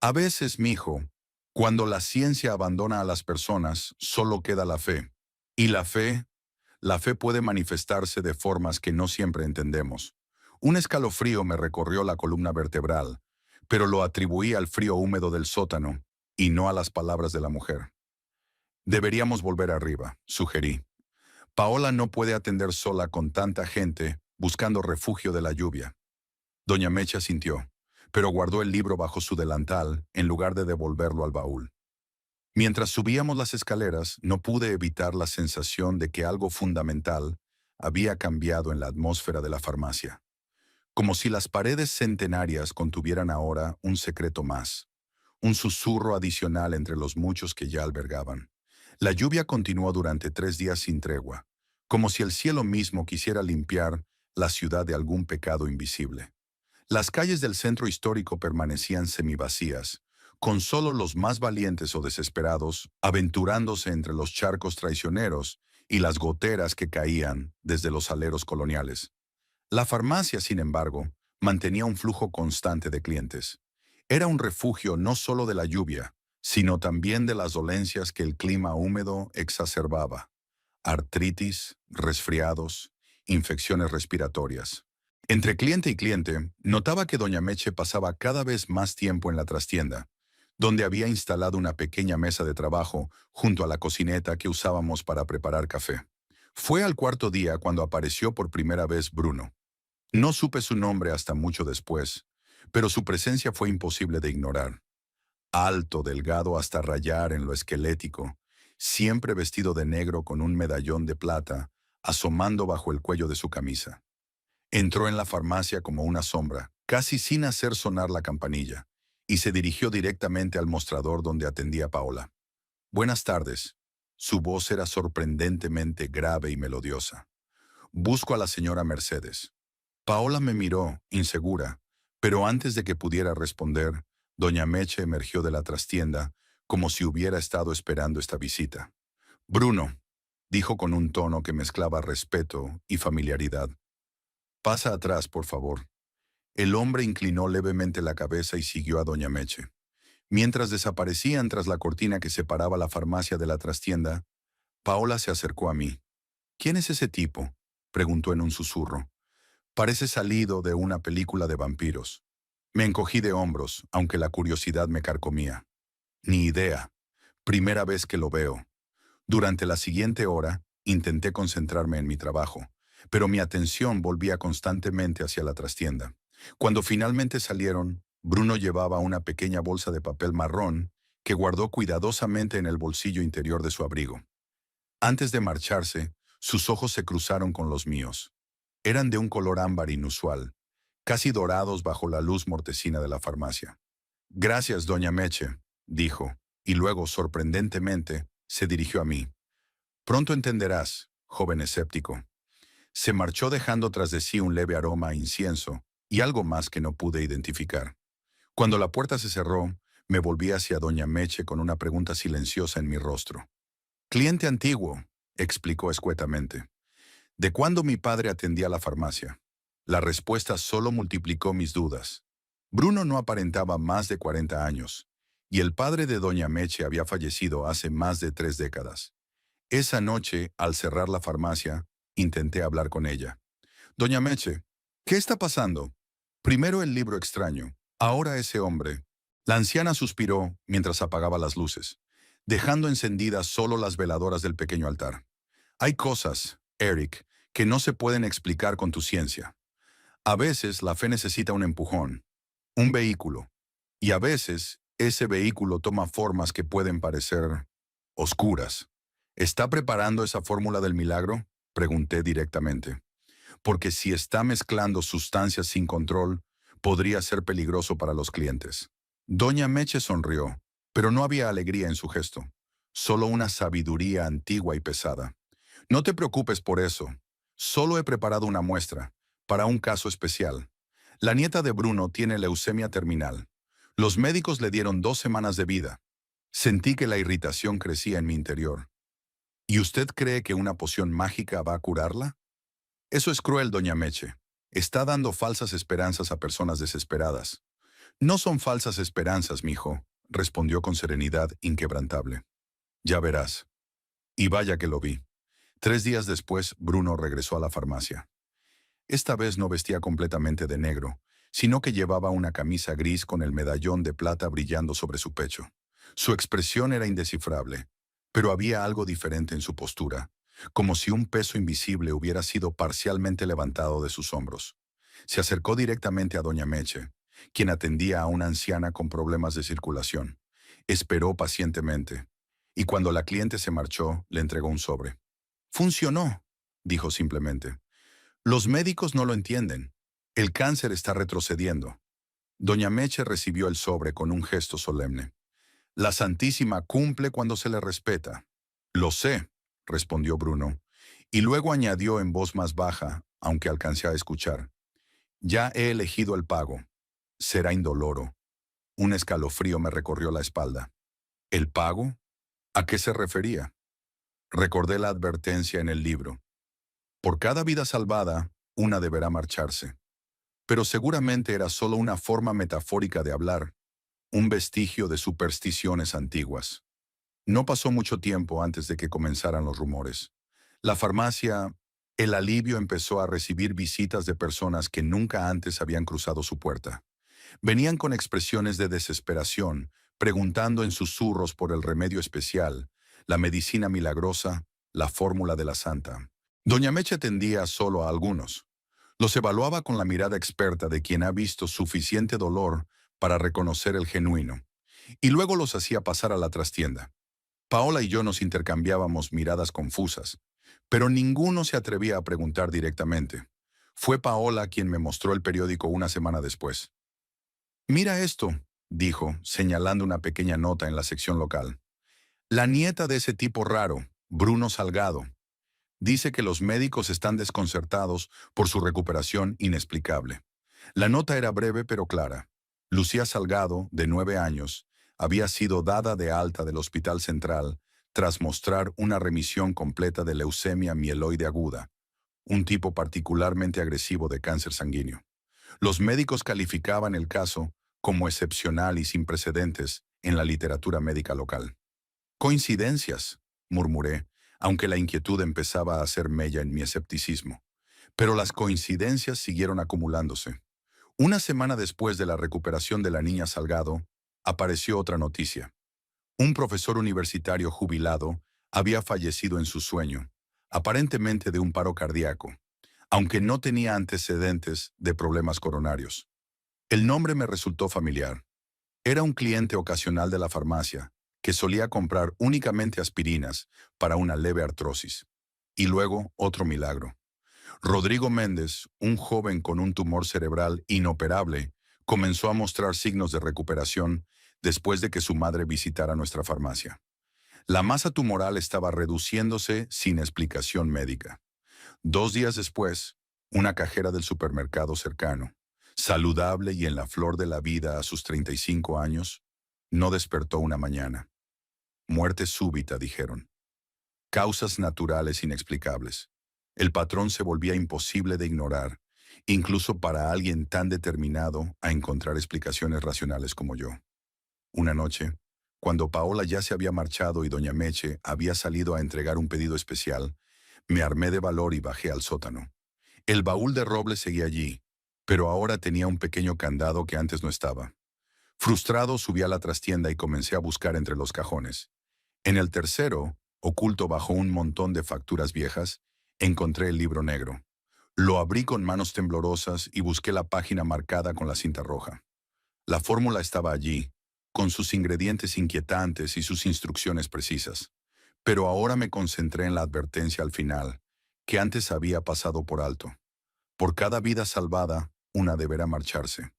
[SPEAKER 1] «A veces, mijo, cuando la ciencia abandona a las personas, solo queda la fe. Y la fe puede manifestarse de formas que no siempre entendemos». Un escalofrío me recorrió la columna vertebral, pero lo atribuí al frío húmedo del sótano y no a las palabras de la mujer. «Deberíamos volver arriba», sugerí. «Paola no puede atender sola con tanta gente buscando refugio de la lluvia». Doña Mecha sintió, pero guardó el libro bajo su delantal en lugar de devolverlo al baúl. Mientras subíamos las escaleras, no pude evitar la sensación de que algo fundamental había cambiado en la atmósfera de la farmacia. Como si las paredes centenarias contuvieran ahora un secreto más, un susurro adicional entre los muchos que ya albergaban. La lluvia continuó durante 3 días sin tregua, como si el cielo mismo quisiera limpiar la ciudad de algún pecado invisible. Las calles del centro histórico permanecían semivacías, con solo los más valientes o desesperados aventurándose entre los charcos traicioneros y las goteras que caían desde los aleros coloniales. La farmacia, sin embargo, mantenía un flujo constante de clientes. Era un refugio no solo de la lluvia, sino también de las dolencias que el clima húmedo exacerbaba: artritis, resfriados, infecciones respiratorias. Entre cliente y cliente, notaba que doña Meche pasaba cada vez más tiempo en la trastienda, donde había instalado una pequeña mesa de trabajo junto a la cocineta que usábamos para preparar café. Fue al cuarto día cuando apareció por primera vez Bruno. No supe su nombre hasta mucho después, pero su presencia fue imposible de ignorar. Alto, delgado hasta rayar en lo esquelético, siempre vestido de negro con un medallón de plata asomando bajo el cuello de su camisa. Entró en la farmacia como una sombra, casi sin hacer sonar la campanilla, y se dirigió directamente al mostrador donde atendía Paola. «Buenas tardes». Su voz era sorprendentemente grave y melodiosa. «Busco a la señora Mercedes». Paola me miró, insegura, pero antes de que pudiera responder, doña Meche emergió de la trastienda como si hubiera estado esperando esta visita. Bruno, dijo con un tono que mezclaba respeto y familiaridad. Pasa atrás, por favor. El hombre inclinó levemente la cabeza y siguió a doña Meche. Mientras desaparecían tras la cortina que separaba la farmacia de la trastienda, Paola se acercó a mí. ¿Quién es ese tipo?, preguntó en un susurro. Parece salido de una película de vampiros. Me encogí de hombros, aunque la curiosidad me carcomía. Ni idea. Primera vez que lo veo. Durante la siguiente hora, intenté concentrarme en mi trabajo, pero mi atención volvía constantemente hacia la trastienda. Cuando finalmente salieron, Bruno llevaba una pequeña bolsa de papel marrón que guardó cuidadosamente en el bolsillo interior de su abrigo. Antes de marcharse, sus ojos se cruzaron con los míos. Eran de un color ámbar inusual, casi dorados bajo la luz mortecina de la farmacia. Gracias, doña Meche, dijo, y luego, sorprendentemente, se dirigió a mí. Pronto entenderás, joven escéptico. Se marchó dejando tras de sí un leve aroma a incienso y algo más que no pude identificar. Cuando la puerta se cerró, me volví hacia doña Meche con una pregunta silenciosa en mi rostro. Cliente antiguo, explicó escuetamente. ¿De cuándo mi padre atendía la farmacia? La respuesta solo multiplicó mis dudas. Bruno no aparentaba más de 40 años, y el padre de doña Meche había fallecido hace más de 3 décadas. Esa noche, al cerrar la farmacia, intenté hablar con ella. Doña Meche, ¿qué está pasando? Primero el libro extraño, ahora ese hombre. La anciana suspiró mientras apagaba las luces, dejando encendidas solo las veladoras del pequeño altar. Hay cosas, Eric, que no se pueden explicar con tu ciencia. A veces la fe necesita un empujón, un vehículo, y a veces ese vehículo toma formas que pueden parecer oscuras. ¿Está preparando esa fórmula del milagro?, pregunté directamente. Porque si está mezclando sustancias sin control, podría ser peligroso para los clientes. Doña Meche sonrió, pero no había alegría en su gesto, solo una sabiduría antigua y pesada. No te preocupes por eso. Solo he preparado una muestra, para un caso especial. La nieta de Bruno tiene leucemia terminal. Los médicos le dieron 2 semanas de vida. Sentí que la irritación crecía en mi interior. ¿Y usted cree que una poción mágica va a curarla? Eso es cruel, doña Meche. Está dando falsas esperanzas a personas desesperadas. No son falsas esperanzas, mijo, respondió con serenidad inquebrantable. Ya verás. Y vaya que lo vi. 3 días después, Bruno regresó a la farmacia. Esta vez no vestía completamente de negro, sino que llevaba una camisa gris con el medallón de plata brillando sobre su pecho. Su expresión era indescifrable, pero había algo diferente en su postura, como si un peso invisible hubiera sido parcialmente levantado de sus hombros. Se acercó directamente a doña Meche, quien atendía a una anciana con problemas de circulación. Esperó pacientemente, y cuando la cliente se marchó, le entregó un sobre. «Funcionó», dijo simplemente. «Los médicos no lo entienden. El cáncer está retrocediendo». Doña Meche recibió el sobre con un gesto solemne. «La Santísima cumple cuando se le respeta». «Lo sé», respondió Bruno, y luego añadió en voz más baja, aunque alcancé a escuchar. «Ya he elegido el pago. Será indoloro». Un escalofrío me recorrió la espalda. ¿El pago? ¿A qué se refería? Recordé la advertencia en el libro. Por cada vida salvada, una deberá marcharse. Pero seguramente era solo una forma metafórica de hablar, un vestigio de supersticiones antiguas. No pasó mucho tiempo antes de que comenzaran los rumores. La farmacia, el alivio empezó a recibir visitas de personas que nunca antes habían cruzado su puerta. Venían con expresiones de desesperación, preguntando en susurros por el remedio especial, la medicina milagrosa, la fórmula de la santa. Doña Meche atendía solo a algunos. Los evaluaba con la mirada experta de quien ha visto suficiente dolor para reconocer el genuino, y luego los hacía pasar a la trastienda. Paola y yo nos intercambiábamos miradas confusas, pero ninguno se atrevía a preguntar directamente. Fue Paola quien me mostró el periódico una semana después. «Mira esto», dijo, señalando una pequeña nota en la sección local. «La nieta de ese tipo raro, Bruno Salgado. Dice que los médicos están desconcertados por su recuperación inexplicable». La nota era breve pero clara. Lucía Salgado, de 9 años, Había sido dada de alta del Hospital Central tras mostrar una remisión completa de leucemia mieloide aguda, un tipo particularmente agresivo de cáncer sanguíneo. Los médicos calificaban el caso como excepcional y sin precedentes en la literatura médica local. Coincidencias, murmuré, aunque la inquietud empezaba a hacer mella en mi escepticismo. Pero las coincidencias siguieron acumulándose. Una semana después de la recuperación de la niña Salgado, apareció otra noticia. Un profesor universitario jubilado había fallecido en su sueño, aparentemente de un paro cardíaco, aunque no tenía antecedentes de problemas coronarios. El nombre me resultó familiar. Era un cliente ocasional de la farmacia, que solía comprar únicamente aspirinas para una leve artrosis. Y luego otro milagro. Rodrigo Méndez, un joven con un tumor cerebral inoperable, comenzó a mostrar signos de recuperación después de que su madre visitara nuestra farmacia. La masa tumoral estaba reduciéndose sin explicación médica. 2 días después, una cajera del supermercado cercano, saludable y en la flor de la vida a sus 35 años, no despertó una mañana. Muerte súbita, dijeron. Causas naturales inexplicables. El patrón se volvía imposible de ignorar, incluso para alguien tan determinado a encontrar explicaciones racionales como yo. Una noche, cuando Paola ya se había marchado y doña Meche había salido a entregar un pedido especial, me armé de valor y bajé al sótano. El baúl de roble seguía allí, pero ahora tenía un pequeño candado que antes no estaba. Frustrado, subí a la trastienda y comencé a buscar entre los cajones. En el tercero, oculto bajo un montón de facturas viejas, encontré el libro negro. Lo abrí con manos temblorosas y busqué la página marcada con la cinta roja. La fórmula estaba allí, con sus ingredientes inquietantes y sus instrucciones precisas. Pero ahora me concentré en la advertencia al final, que antes había pasado por alto. Por cada vida salvada, una deberá marcharse.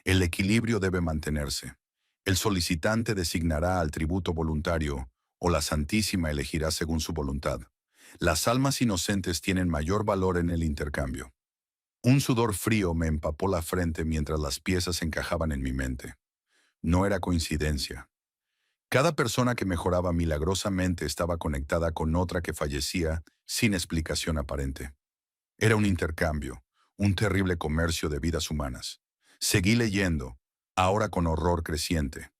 [SPEAKER 1] El equilibrio debe mantenerse. El solicitante designará al tributo voluntario, o la Santísima elegirá según su voluntad. Las almas inocentes tienen mayor valor en el intercambio. Un sudor frío me empapó la frente mientras las piezas encajaban en mi mente. No era coincidencia. Cada persona que mejoraba milagrosamente estaba conectada con otra que fallecía sin explicación aparente. Era un intercambio, un terrible comercio de vidas humanas. Seguí leyendo, ahora con horror creciente.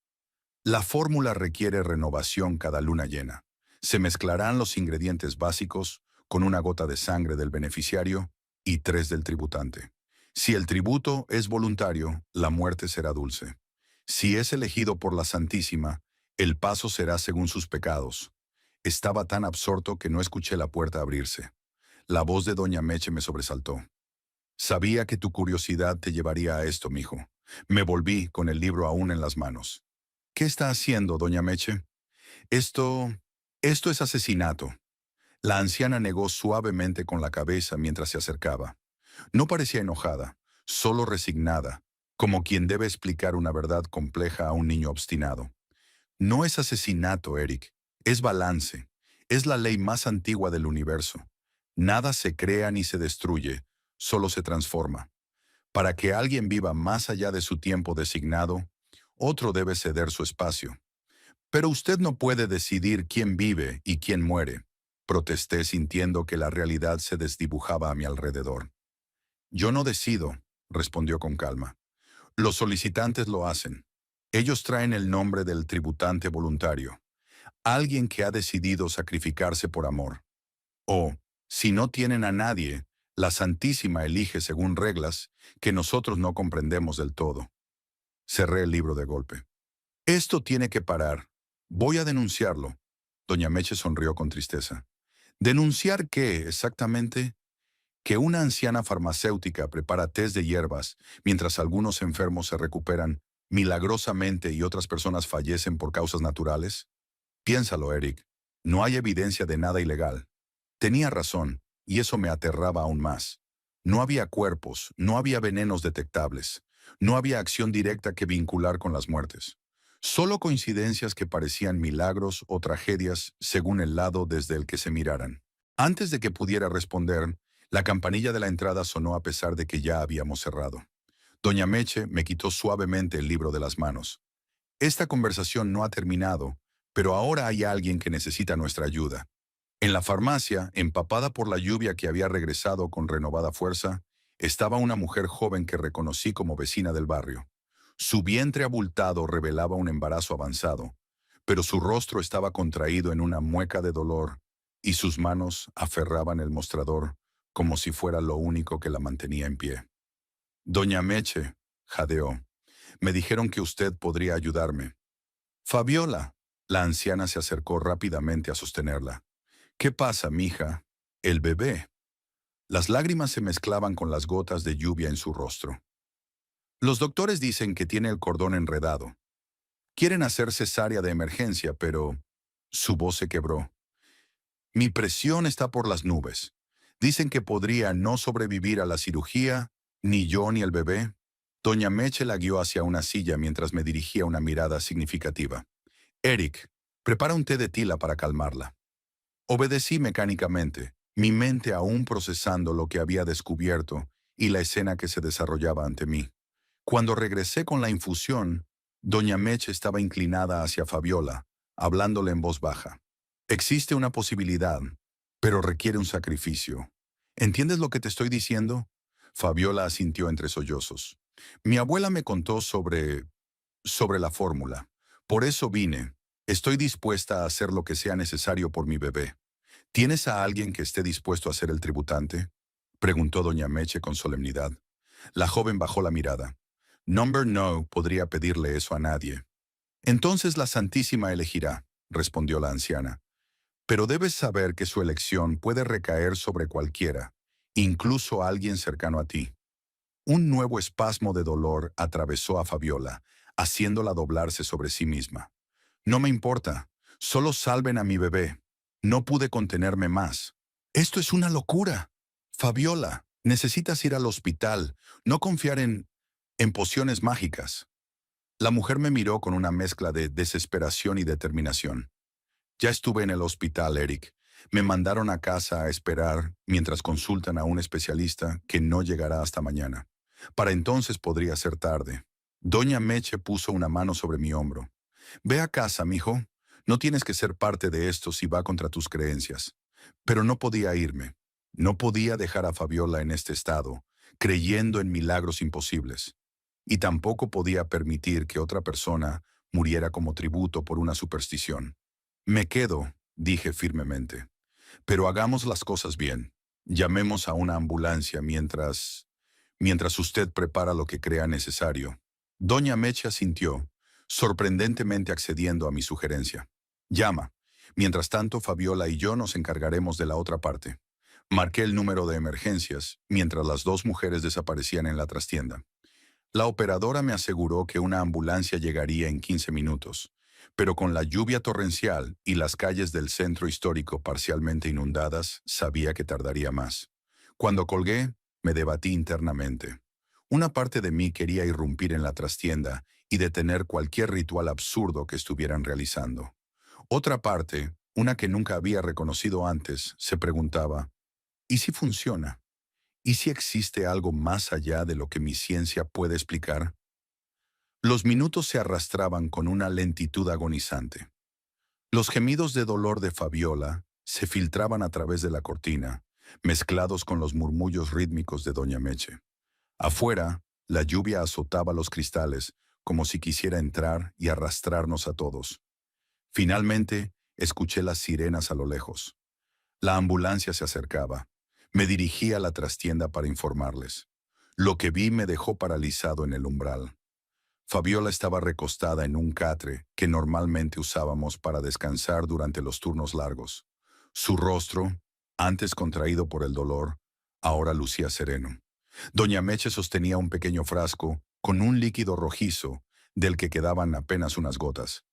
[SPEAKER 1] La fórmula requiere renovación cada luna llena. Se mezclarán los ingredientes básicos con una gota de sangre del beneficiario y 3 del tributante. Si el tributo es voluntario, la muerte será dulce. Si es elegido por la Santísima, el paso será según sus pecados. Estaba tan absorto que no escuché la puerta abrirse. La voz de doña Meche me sobresaltó. Sabía que tu curiosidad te llevaría a esto, mijo. Me volví con el libro aún en las manos. ¿Qué está haciendo, doña Meche? Esto... esto es asesinato. La anciana negó suavemente con la cabeza mientras se acercaba. No parecía enojada, solo resignada, como quien debe explicar una verdad compleja a un niño obstinado. No es asesinato, Eric. Es balance. Es la ley más antigua del universo. Nada se crea ni se destruye, solo se transforma. Para que alguien viva más allá de su tiempo designado, otro debe ceder su espacio. Pero usted no puede decidir quién vive y quién muere, protesté sintiendo que la realidad se desdibujaba a mi alrededor. Yo no decido, respondió con calma. Los solicitantes lo hacen. Ellos traen el nombre del tributante voluntario, alguien que ha decidido sacrificarse por amor. O, si no tienen a nadie, la Santísima elige según reglas que nosotros no comprendemos del todo. Cerré el libro de golpe. Esto tiene que parar. Voy a denunciarlo. Doña Meche sonrió con tristeza. ¿Denunciar qué, exactamente? Que una anciana farmacéutica prepara tés de hierbas mientras algunos enfermos se recuperan milagrosamente y otras personas fallecen por causas naturales. Piénsalo, Eric. No hay evidencia de nada ilegal. Tenía razón, y eso me aterraba aún más. No había cuerpos, no había venenos detectables, no había acción directa que vincular con las muertes. Solo coincidencias que parecían milagros o tragedias según el lado desde el que se miraran. Antes de que pudiera responder, la campanilla de la entrada sonó a pesar de que ya habíamos cerrado. Doña Meche me quitó suavemente el libro de las manos. Esta conversación no ha terminado, pero ahora hay alguien que necesita nuestra ayuda. En la farmacia, empapada por la lluvia que había regresado con renovada fuerza, estaba una mujer joven que reconocí como vecina del barrio. Su vientre abultado revelaba un embarazo avanzado, pero su rostro estaba contraído en una mueca de dolor y sus manos aferraban el mostrador como si fuera lo único que la mantenía en pie. Doña Meche, jadeó, me dijeron que usted podría ayudarme. Fabiola, la anciana se acercó rápidamente a sostenerla. ¿Qué pasa, mija? El bebé. Las lágrimas se mezclaban con las gotas de lluvia en su rostro. Los doctores dicen que tiene el cordón enredado. Quieren hacer cesárea de emergencia, pero su voz se quebró. Mi presión está por las nubes. Dicen que podría no sobrevivir a la cirugía, ni yo ni el bebé. Doña Meche la guió hacia una silla mientras me dirigía una mirada significativa. Eric, prepara un té de tila para calmarla. Obedecí mecánicamente, mi mente aún procesando lo que había descubierto y la escena que se desarrollaba ante mí. Cuando regresé con la infusión, doña Meche estaba inclinada hacia Fabiola, hablándole en voz baja. Existe una posibilidad, pero requiere un sacrificio. ¿Entiendes lo que te estoy diciendo? Fabiola asintió entre sollozos. Mi abuela me contó sobre la fórmula. Por eso vine. Estoy dispuesta a hacer lo que sea necesario por mi bebé. ¿Tienes a alguien que esté dispuesto a ser el tributante? Preguntó doña Meche con solemnidad. La joven bajó la mirada. Number No podría pedirle eso a nadie. Entonces la Santísima elegirá, respondió la anciana. Pero debes saber que su elección puede recaer sobre cualquiera, incluso alguien cercano a ti. Un nuevo espasmo de dolor atravesó a Fabiola, haciéndola doblarse sobre sí misma. No me importa, solo salven a mi bebé. No pude contenerme más. Esto es una locura. Fabiola, necesitas ir al hospital, no confiar en pociones mágicas. La mujer me miró con una mezcla de desesperación y determinación. Ya estuve en el hospital, Eric. Me mandaron a casa a esperar mientras consultan a un especialista que no llegará hasta mañana. Para entonces podría ser tarde. Doña Meche puso una mano sobre mi hombro. Ve a casa, mijo. No tienes que ser parte de esto si va contra tus creencias. Pero no podía irme. No podía dejar a Fabiola en este estado, creyendo en milagros imposibles. Y tampoco podía permitir que otra persona muriera como tributo por una superstición. Me quedo, dije firmemente. Pero hagamos las cosas bien. Llamemos a una ambulancia mientras usted prepara lo que crea necesario. Doña Meche asintió, sorprendentemente accediendo a mi sugerencia. Llama. Mientras tanto, Fabiola y yo nos encargaremos de la otra parte. Marqué el número de emergencias, mientras las dos mujeres desaparecían en la trastienda. La operadora me aseguró que una ambulancia llegaría en 15 minutos, pero con la lluvia torrencial y las calles del centro histórico parcialmente inundadas, sabía que tardaría más. Cuando colgué, me debatí internamente. Una parte de mí quería irrumpir en la trastienda y detener cualquier ritual absurdo que estuvieran realizando. Otra parte, una que nunca había reconocido antes, se preguntaba, ¿y si funciona? ¿Y si existe algo más allá de lo que mi ciencia puede explicar? Los minutos se arrastraban con una lentitud agonizante. Los gemidos de dolor de Fabiola se filtraban a través de la cortina, mezclados con los murmullos rítmicos de doña Meche. Afuera, la lluvia azotaba los cristales como si quisiera entrar y arrastrarnos a todos. Finalmente, escuché las sirenas a lo lejos. La ambulancia se acercaba. Me dirigí a la trastienda para informarles. Lo que vi me dejó paralizado en el umbral. Fabiola estaba recostada en un catre que normalmente usábamos para descansar durante los turnos largos. Su rostro, antes contraído por el dolor, ahora lucía sereno. Doña Meche sostenía un pequeño frasco con un líquido rojizo del que quedaban apenas unas gotas.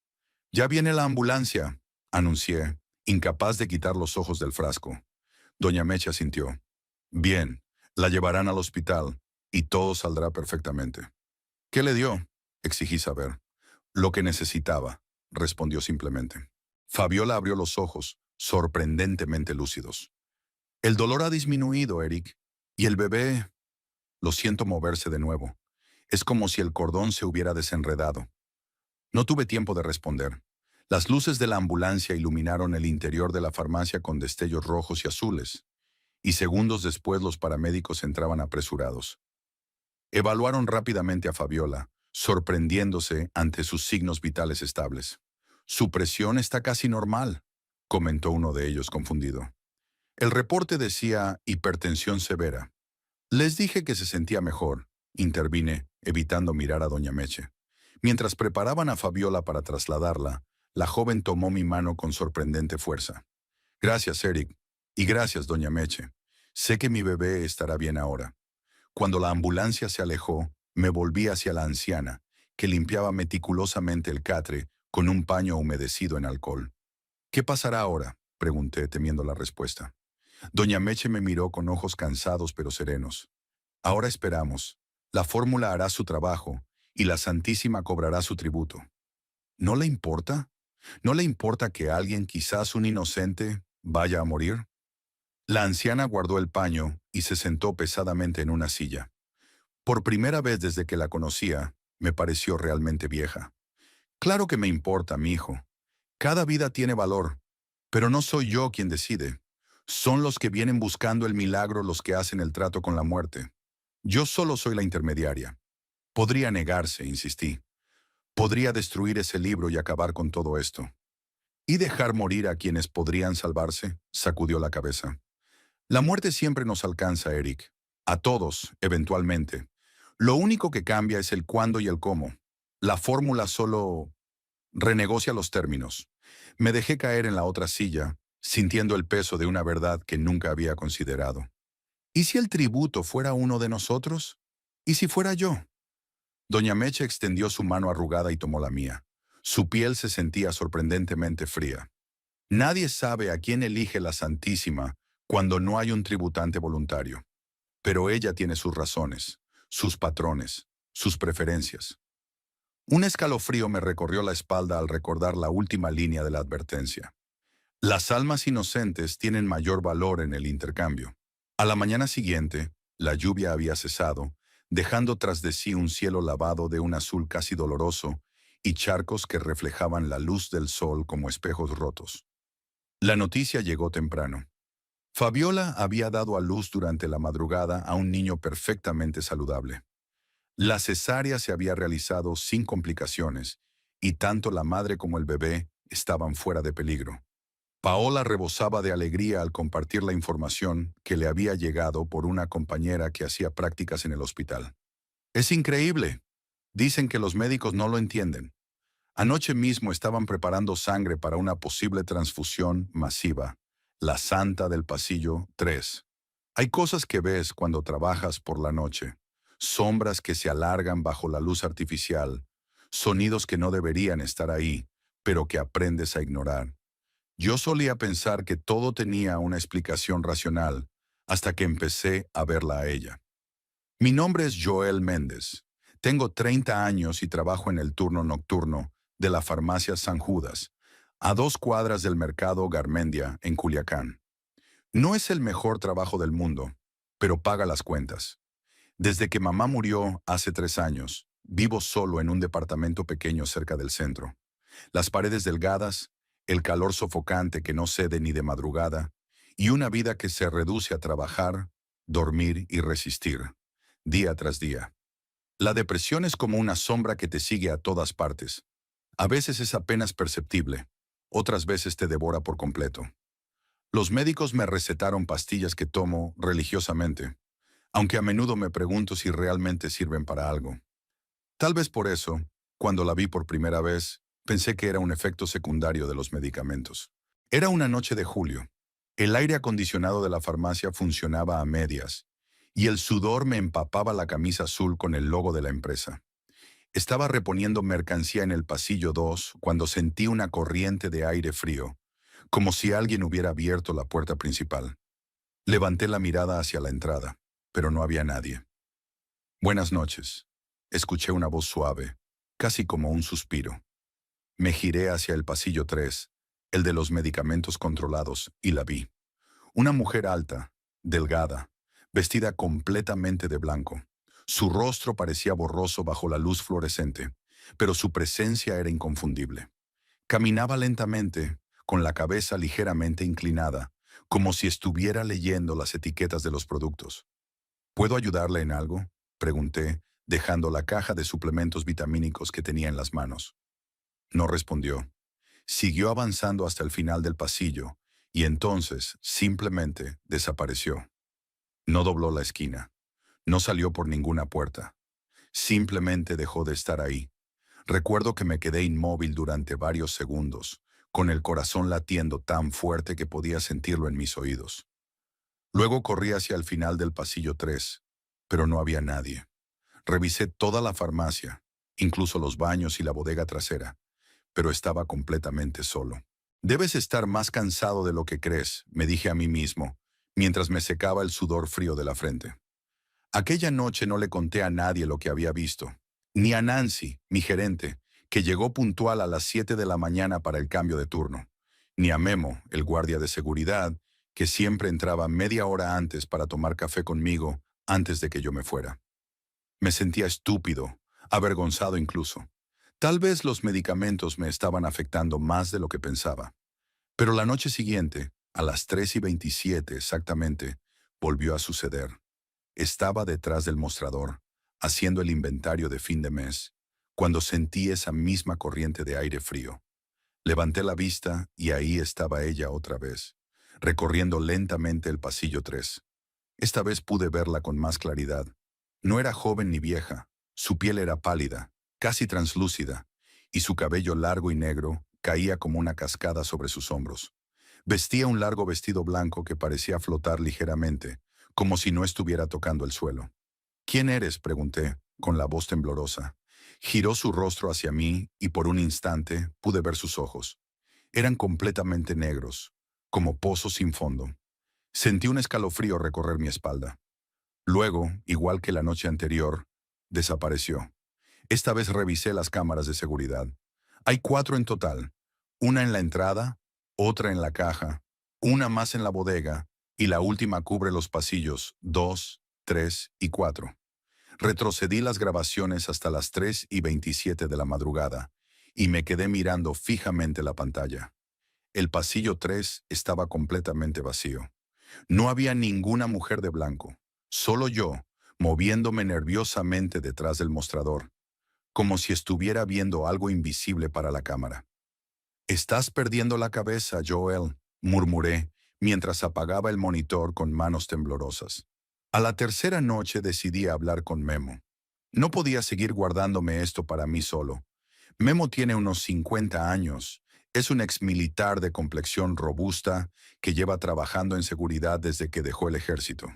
[SPEAKER 1] «Ya viene la ambulancia», anuncié, incapaz de quitar los ojos del frasco. Doña Meche asintió. «Bien, la llevarán al hospital y todo saldrá perfectamente». «¿Qué le dio?», exigí saber. «Lo que necesitaba», respondió simplemente. Fabiola abrió los ojos, sorprendentemente lúcidos. «El dolor ha disminuido, Eric. Y el bebé...» Lo siento moverse de nuevo. Es como si el cordón se hubiera desenredado. No tuve tiempo de responder. Las luces de la ambulancia iluminaron el interior de la farmacia con destellos rojos y azules, y segundos después los paramédicos entraban apresurados. Evaluaron rápidamente a Fabiola, sorprendiéndose ante sus signos vitales estables. Su presión está casi normal, comentó uno de ellos confundido. El reporte decía hipertensión severa. Les dije que se sentía mejor, intervine, evitando mirar a doña Meche. Mientras preparaban a Fabiola para trasladarla, la joven tomó mi mano con sorprendente fuerza. Gracias, Eric. Y gracias, doña Meche. Sé que mi bebé estará bien ahora. Cuando la ambulancia se alejó, me volví hacia la anciana, que limpiaba meticulosamente el catre con un paño humedecido en alcohol. ¿Qué pasará ahora?, pregunté, temiendo la respuesta. Doña Meche me miró con ojos cansados pero serenos. Ahora esperamos. La fórmula hará su trabajo y la Santísima cobrará su tributo. ¿No le importa? ¿No le importa que alguien, quizás un inocente, vaya a morir? La anciana guardó el paño y se sentó pesadamente en una silla. Por primera vez desde que la conocía, me pareció realmente vieja. Claro que me importa, mi hijo. Cada vida tiene valor, pero no soy yo quien decide. Son los que vienen buscando el milagro los que hacen el trato con la muerte. Yo solo soy la intermediaria. Podría negarse, insistí. Podría destruir ese libro y acabar con todo esto. ¿Y dejar morir a quienes podrían salvarse?, sacudió la cabeza. La muerte siempre nos alcanza, Eric. A todos, eventualmente. Lo único que cambia es el cuándo y el cómo. La fórmula solo renegocia los términos. Me dejé caer en la otra silla, sintiendo el peso de una verdad que nunca había considerado. ¿Y si el tributo fuera uno de nosotros? ¿Y si fuera yo? Doña Meche extendió su mano arrugada y tomó la mía. Su piel se sentía sorprendentemente fría. Nadie sabe a quién elige la Santísima cuando no hay un tributante voluntario. Pero ella tiene sus razones, sus patrones, sus preferencias. Un escalofrío me recorrió la espalda al recordar la última línea de la advertencia. Las almas inocentes tienen mayor valor en el intercambio. A la mañana siguiente, la lluvia había cesado, dejando tras de sí un cielo lavado de un azul casi doloroso y charcos que reflejaban la luz del sol como espejos rotos. La noticia llegó temprano. Fabiola había dado a luz durante la madrugada a un niño perfectamente saludable. La cesárea se había realizado sin complicaciones, y tanto la madre como el bebé estaban fuera de peligro. Paola rebosaba de alegría al compartir la información que le había llegado por una compañera que hacía prácticas en el hospital. «Es increíble. Dicen que los médicos no lo entienden. Anoche mismo estaban preparando sangre para una posible transfusión masiva. La santa del pasillo 3. Hay cosas que ves cuando trabajas por la noche. Sombras que se alargan bajo la luz artificial. Sonidos que no deberían estar ahí, pero que aprendes a ignorar. Yo solía pensar que todo tenía una explicación racional, hasta que empecé a verla a ella. Mi nombre es Joel Méndez. Tengo 30 años y trabajo en el turno nocturno de la farmacia San Judas, a 2 cuadras del mercado Garmendia, en Culiacán. No es el mejor trabajo del mundo, pero paga las cuentas. Desde que mamá murió hace 3 años, vivo solo en un departamento pequeño cerca del centro. Las paredes delgadas, el calor sofocante que no cede ni de madrugada, y una vida que se reduce a trabajar, dormir y resistir, día tras día. La depresión es como una sombra que te sigue a todas partes. A veces es apenas perceptible, otras veces te devora por completo. Los médicos me recetaron pastillas que tomo religiosamente, aunque a menudo me pregunto si realmente sirven para algo. Tal vez por eso, cuando la vi por primera vez, pensé que era un efecto secundario de los medicamentos. Era una noche de julio. El aire acondicionado de la farmacia funcionaba a medias, y el sudor me empapaba la camisa azul con el logo de la empresa. Estaba reponiendo mercancía en el pasillo 2 cuando sentí una corriente de aire frío, como si alguien hubiera abierto la puerta principal. Levanté la mirada hacia la entrada, pero no había nadie. «Buenas noches», escuché una voz suave, casi como un suspiro. Me giré hacia el pasillo 3, el de los medicamentos controlados, y la vi. Una mujer alta, delgada, vestida completamente de blanco. Su rostro parecía borroso bajo la luz fluorescente, pero su presencia era inconfundible. Caminaba lentamente, con la cabeza ligeramente inclinada, como si estuviera leyendo las etiquetas de los productos. ¿Puedo ayudarle en algo?, pregunté, dejando la caja de suplementos vitamínicos que tenía en las manos. No respondió. Siguió avanzando hasta el final del pasillo, y entonces, simplemente, desapareció. No dobló la esquina. No salió por ninguna puerta. Simplemente dejó de estar ahí. Recuerdo que me quedé inmóvil durante varios segundos, con el corazón latiendo tan fuerte que podía sentirlo en mis oídos. Luego corrí hacia el final del pasillo 3, pero no había nadie. Revisé toda la farmacia, incluso los baños y la bodega trasera, pero estaba completamente solo. Debes estar más cansado de lo que crees, me dije a mí mismo, mientras me secaba el sudor frío de la frente. Aquella noche no le conté a nadie lo que había visto, ni a Nancy, mi gerente, que llegó puntual a las 7 de la mañana para el cambio de turno, ni a Memo, el guardia de seguridad, que siempre entraba media hora antes para tomar café conmigo antes de que yo me fuera. Me sentía estúpido, avergonzado incluso. Tal vez los medicamentos me estaban afectando más de lo que pensaba. Pero la noche siguiente, a las 3:27 exactamente, volvió a suceder. Estaba detrás del mostrador, haciendo el inventario de fin de mes, cuando sentí esa misma corriente de aire frío. Levanté la vista y ahí estaba ella otra vez, recorriendo lentamente el pasillo 3. Esta vez pude verla con más claridad. No era joven ni vieja, su piel era pálida, casi translúcida, y su cabello largo y negro caía como una cascada sobre sus hombros. Vestía un largo vestido blanco que parecía flotar ligeramente, como si no estuviera tocando el suelo. ¿Quién eres?, pregunté, con la voz temblorosa. Giró su rostro hacia mí y por un instante pude ver sus ojos. Eran completamente negros, como pozos sin fondo. Sentí un escalofrío recorrer mi espalda. Luego, igual que la noche anterior, desapareció. Esta vez revisé las cámaras de seguridad. Hay 4 en total. Una en la entrada, otra en la caja, una más en la bodega, y la última cubre los pasillos 2, 3 y 4. Retrocedí las grabaciones hasta las 3:27 de la madrugada, y me quedé mirando fijamente la pantalla. El pasillo 3 estaba completamente vacío. No había ninguna mujer de blanco, solo yo, moviéndome nerviosamente detrás del mostrador, como si estuviera viendo algo invisible para la cámara. «Estás perdiendo la cabeza, Joel», murmuré, mientras apagaba el monitor con manos temblorosas. A la tercera noche decidí hablar con Memo. No podía seguir guardándome esto para mí solo. Memo tiene unos 50 años. Es un exmilitar de complexión robusta que lleva trabajando en seguridad desde que dejó el ejército.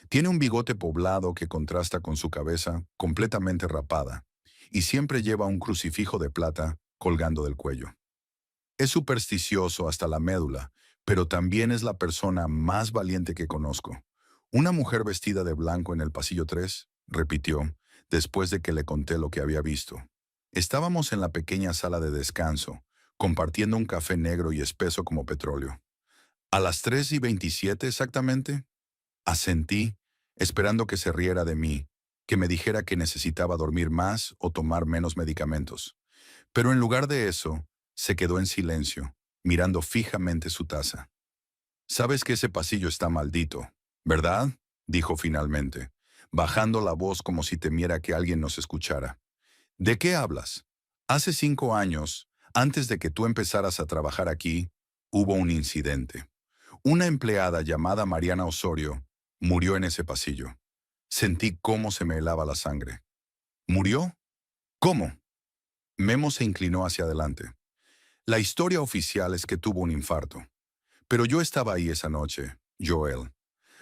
[SPEAKER 1] Tiene un bigote poblado que contrasta con su cabeza completamente rapada, y siempre lleva un crucifijo de plata colgando del cuello. Es supersticioso hasta la médula, pero también es la persona más valiente que conozco. «Una mujer vestida de blanco en el pasillo 3», repitió, después de que le conté lo que había visto. Estábamos en la pequeña sala de descanso, compartiendo un café negro y espeso como petróleo. «¿A las 3:27 exactamente?», asentí, esperando que se riera de mí, que me dijera que necesitaba dormir más o tomar menos medicamentos. Pero en lugar de eso, se quedó en silencio, mirando fijamente su taza. «Sabes que ese pasillo está maldito, ¿verdad?», dijo finalmente, bajando la voz como si temiera que alguien nos escuchara. «¿De qué hablas? Hace 5 años, antes de que tú empezaras a trabajar aquí, hubo un incidente. Una empleada llamada Mariana Osorio murió en ese pasillo. Sentí cómo se me helaba la sangre». «¿Murió? ¿Cómo?». Memo se inclinó hacia adelante. «La historia oficial es que tuvo un infarto. Pero yo estaba ahí esa noche, Joel.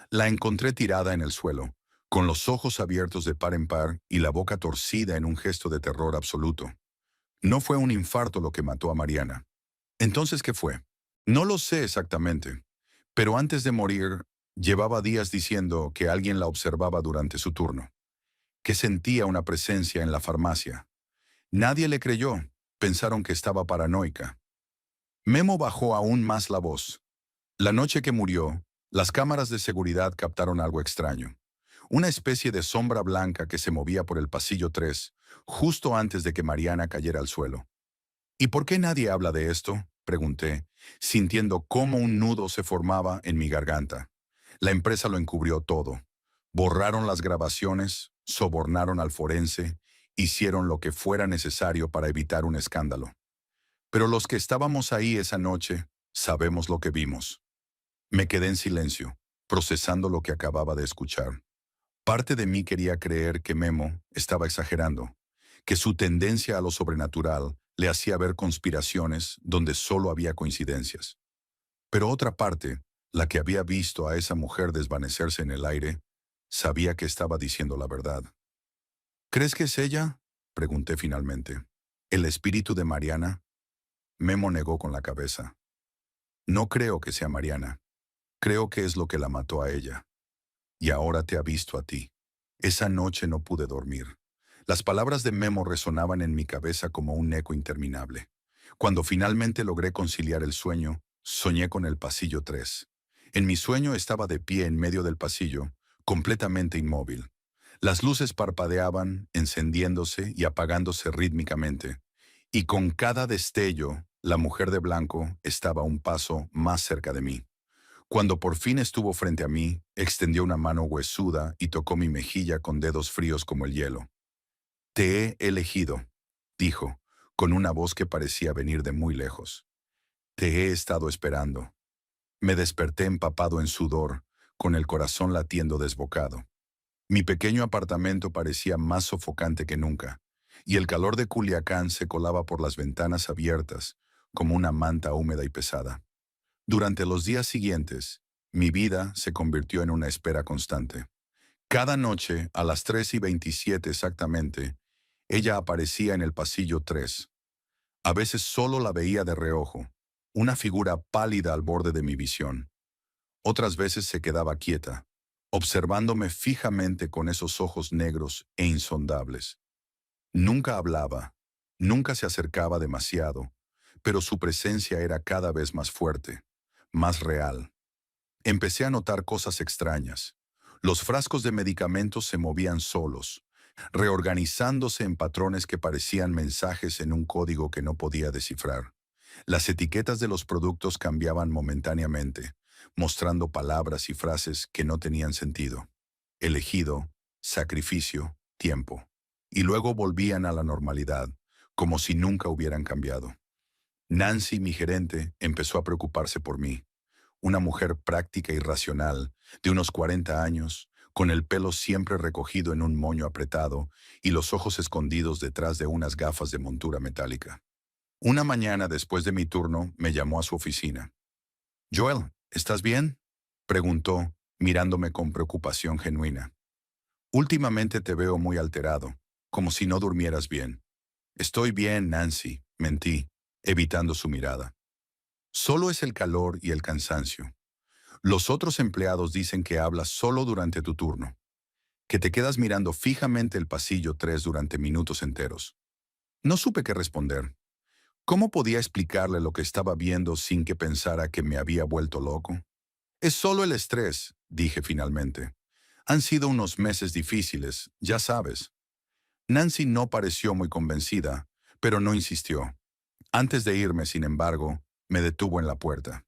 [SPEAKER 1] La encontré tirada en el suelo, con los ojos abiertos de par en par y la boca torcida en un gesto de terror absoluto. No fue un infarto lo que mató a Mariana. Entonces, ¿qué fue? No lo sé exactamente, pero antes de morir, llevaba días diciendo que alguien la observaba durante su turno, que sentía una presencia en la farmacia. Nadie le creyó, pensaron que estaba paranoica». Memo bajó aún más la voz. «La noche que murió, las cámaras de seguridad captaron algo extraño. Una especie de sombra blanca que se movía por el pasillo 3, justo antes de que Mariana cayera al suelo. ¿Y por qué nadie habla de esto?, pregunté, sintiendo cómo un nudo se formaba en mi garganta. La empresa lo encubrió todo. Borraron las grabaciones, sobornaron al forense, hicieron lo que fuera necesario para evitar un escándalo. Pero los que estábamos ahí esa noche, sabemos lo que vimos. Me quedé en silencio, procesando lo que acababa de escuchar. Parte de mí quería creer que Memo estaba exagerando, que su tendencia a lo sobrenatural le hacía ver conspiraciones donde solo había coincidencias. Pero otra parte, la que había visto a esa mujer desvanecerse en el aire, sabía que estaba diciendo la verdad. ¿Crees que es ella?, pregunté finalmente. ¿El espíritu de Mariana? Memo negó con la cabeza. No creo que sea Mariana. Creo que es lo que la mató a ella. Y ahora te ha visto a ti. Esa noche no pude dormir. Las palabras de Memo resonaban en mi cabeza como un eco interminable. Cuando finalmente logré conciliar el sueño, soñé con el pasillo 3. En mi sueño estaba de pie en medio del pasillo, completamente inmóvil. Las luces parpadeaban, encendiéndose y apagándose rítmicamente. Y con cada destello, la mujer de blanco estaba un paso más cerca de mí. Cuando por fin estuvo frente a mí, extendió una mano huesuda y tocó mi mejilla con dedos fríos como el hielo. «Te he elegido», dijo, con una voz que parecía venir de muy lejos. «Te he estado esperando». Me desperté empapado en sudor, con el corazón latiendo desbocado. Mi pequeño apartamento parecía más sofocante que nunca, y el calor de Culiacán se colaba por las ventanas abiertas, como una manta húmeda y pesada. Durante los días siguientes, mi vida se convirtió en una espera constante. Cada noche, a las 3:27 exactamente, ella aparecía en el pasillo 3. A veces solo la veía de reojo, una figura pálida al borde de mi visión. Otras veces se quedaba quieta, observándome fijamente con esos ojos negros e insondables. Nunca hablaba, nunca se acercaba demasiado, pero su presencia era cada vez más fuerte, más real. Empecé a notar cosas extrañas. Los frascos de medicamentos se movían solos, reorganizándose en patrones que parecían mensajes en un código que no podía descifrar. Las etiquetas de los productos cambiaban momentáneamente, mostrando palabras y frases que no tenían sentido. Elegido, sacrificio, tiempo. Y luego volvían a la normalidad, como si nunca hubieran cambiado. Nancy, mi gerente, empezó a preocuparse por mí. Una mujer práctica y racional, de unos 40 años, con el pelo siempre recogido en un moño apretado y los ojos escondidos detrás de unas gafas de montura metálica. Una mañana después de mi turno, me llamó a su oficina. «Joel, ¿estás bien?», preguntó, mirándome con preocupación genuina. «Últimamente te veo muy alterado, como si no durmieras bien». «Estoy bien, Nancy», mentí, evitando su mirada. «Solo es el calor y el cansancio. Los otros empleados dicen que hablas solo durante tu turno, que te quedas mirando fijamente el pasillo 3 durante minutos enteros». No supe qué responder. ¿Cómo podía explicarle lo que estaba viendo sin que pensara que me había vuelto loco? «Es solo el estrés», dije finalmente. «Han sido unos meses difíciles, ya sabes». Nancy no pareció muy convencida, pero no insistió. Antes de irme, sin embargo, me detuvo en la puerta.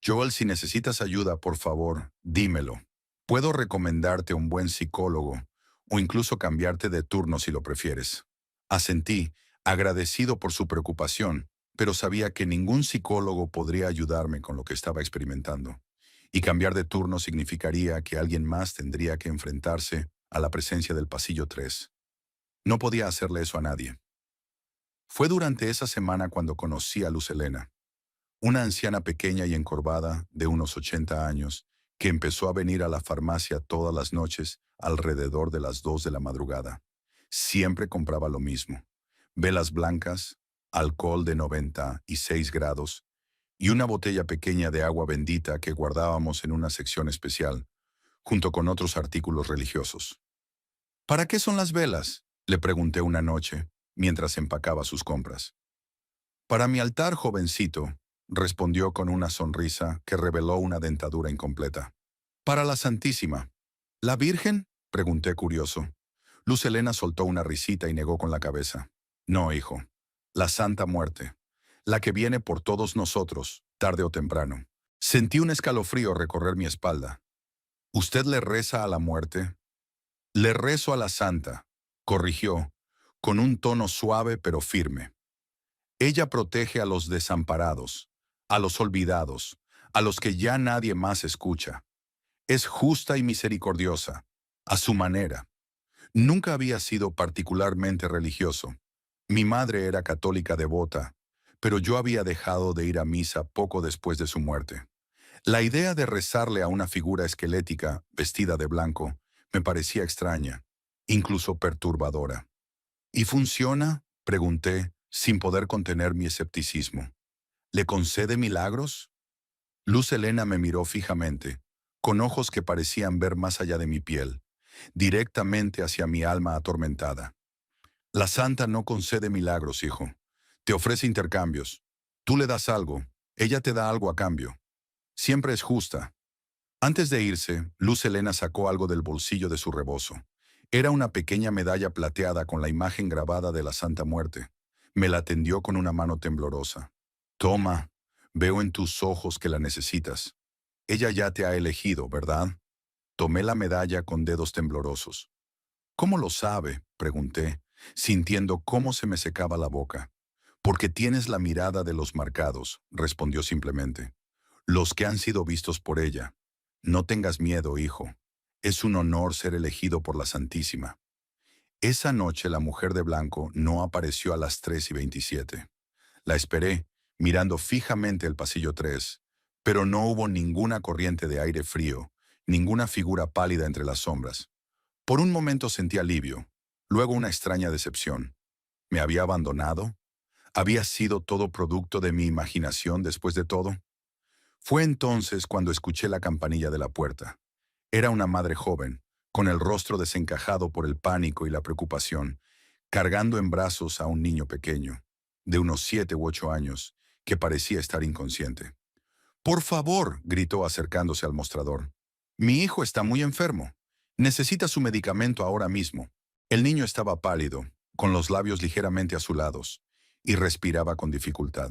[SPEAKER 1] «Joel, si necesitas ayuda, por favor, dímelo. Puedo recomendarte un buen psicólogo o incluso cambiarte de turno si lo prefieres». Asentí, agradecido por su preocupación, pero sabía que ningún psicólogo podría ayudarme con lo que estaba experimentando. Y cambiar de turno significaría que alguien más tendría que enfrentarse a la presencia del pasillo 3. No podía hacerle eso a nadie. Fue durante esa semana cuando conocí a Luz Helena, una anciana pequeña y encorvada de unos 80 años, que empezó a venir a la farmacia todas las noches alrededor de las 2 de la madrugada. Siempre compraba lo mismo: velas blancas, alcohol de 96 grados y una botella pequeña de agua bendita que guardábamos en una sección especial, junto con otros artículos religiosos. «¿Para qué son las velas?», le pregunté una noche, mientras empacaba sus compras. «Para mi altar, jovencito», respondió con una sonrisa que reveló una dentadura incompleta. «Para la Santísima». «¿La Virgen?», pregunté curioso. Luz Helena soltó una risita y negó con la cabeza. No, hijo. La Santa Muerte. La que viene por todos nosotros, tarde o temprano. Sentí un escalofrío recorrer mi espalda. ¿Usted le reza a la muerte? Le rezo a la Santa, corrigió, con un tono suave pero firme. Ella protege a los desamparados, a los olvidados, a los que ya nadie más escucha. Es justa y misericordiosa, a su manera. Nunca había sido particularmente religioso. Mi madre era católica devota, pero yo había dejado de ir a misa poco después de su muerte. La idea de rezarle a una figura esquelética, vestida de blanco, me parecía extraña, incluso perturbadora. ¿Y funciona?, pregunté, sin poder contener mi escepticismo. ¿Le concede milagros? Luz Helena me miró fijamente, con ojos que parecían ver más allá de mi piel, directamente hacia mi alma atormentada. La Santa no concede milagros, hijo. Te ofrece intercambios. Tú le das algo, ella te da algo a cambio. Siempre es justa. Antes de irse, Luz Helena sacó algo del bolsillo de su rebozo. Era una pequeña medalla plateada con la imagen grabada de la Santa Muerte. Me la tendió con una mano temblorosa. Toma, veo en tus ojos que la necesitas. Ella ya te ha elegido, ¿verdad? Tomé la medalla con dedos temblorosos. ¿Cómo lo sabe?, pregunté, sintiendo cómo se me secaba la boca. Porque tienes la mirada de los marcados, respondió simplemente. Los que han sido vistos por ella. No tengas miedo, hijo. Es un honor ser elegido por la Santísima. Esa noche la mujer de blanco no apareció a las 3:27. La esperé, mirando fijamente el pasillo 3, pero no hubo ninguna corriente de aire frío, ninguna figura pálida entre las sombras. Por un momento sentí alivio, luego una extraña decepción. ¿Me había abandonado? ¿Había sido todo producto de mi imaginación después de todo? Fue entonces cuando escuché la campanilla de la puerta. Era una madre joven, con el rostro desencajado por el pánico y la preocupación, cargando en brazos a un niño pequeño, de unos 7 u 8 años, que parecía estar inconsciente. «Por favor», gritó acercándose al mostrador. «Mi hijo está muy enfermo. Necesita su medicamento ahora mismo». El niño estaba pálido, con los labios ligeramente azulados, y respiraba con dificultad.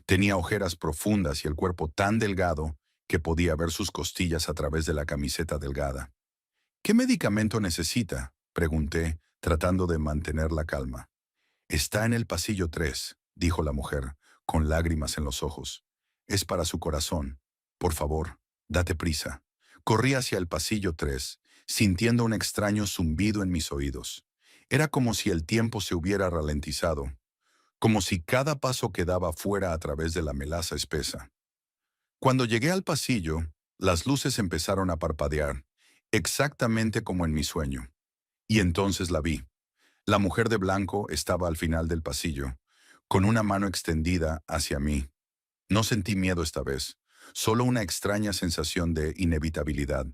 [SPEAKER 1] Tenía ojeras profundas y el cuerpo tan delgado que podía ver sus costillas a través de la camiseta delgada. «¿Qué medicamento necesita?», pregunté, tratando de mantener la calma. «Está en el pasillo 3», dijo la mujer, con lágrimas en los ojos. «Es para su corazón. Por favor, date prisa». Corrí hacia el pasillo 3, sintiendo un extraño zumbido en mis oídos. Era como si el tiempo se hubiera ralentizado, como si cada paso que daba fuera a través de la melaza espesa. Cuando llegué al pasillo, las luces empezaron a parpadear, exactamente como en mi sueño. Y entonces la vi. La mujer de blanco estaba al final del pasillo, con una mano extendida hacia mí. No sentí miedo esta vez, solo una extraña sensación de inevitabilidad,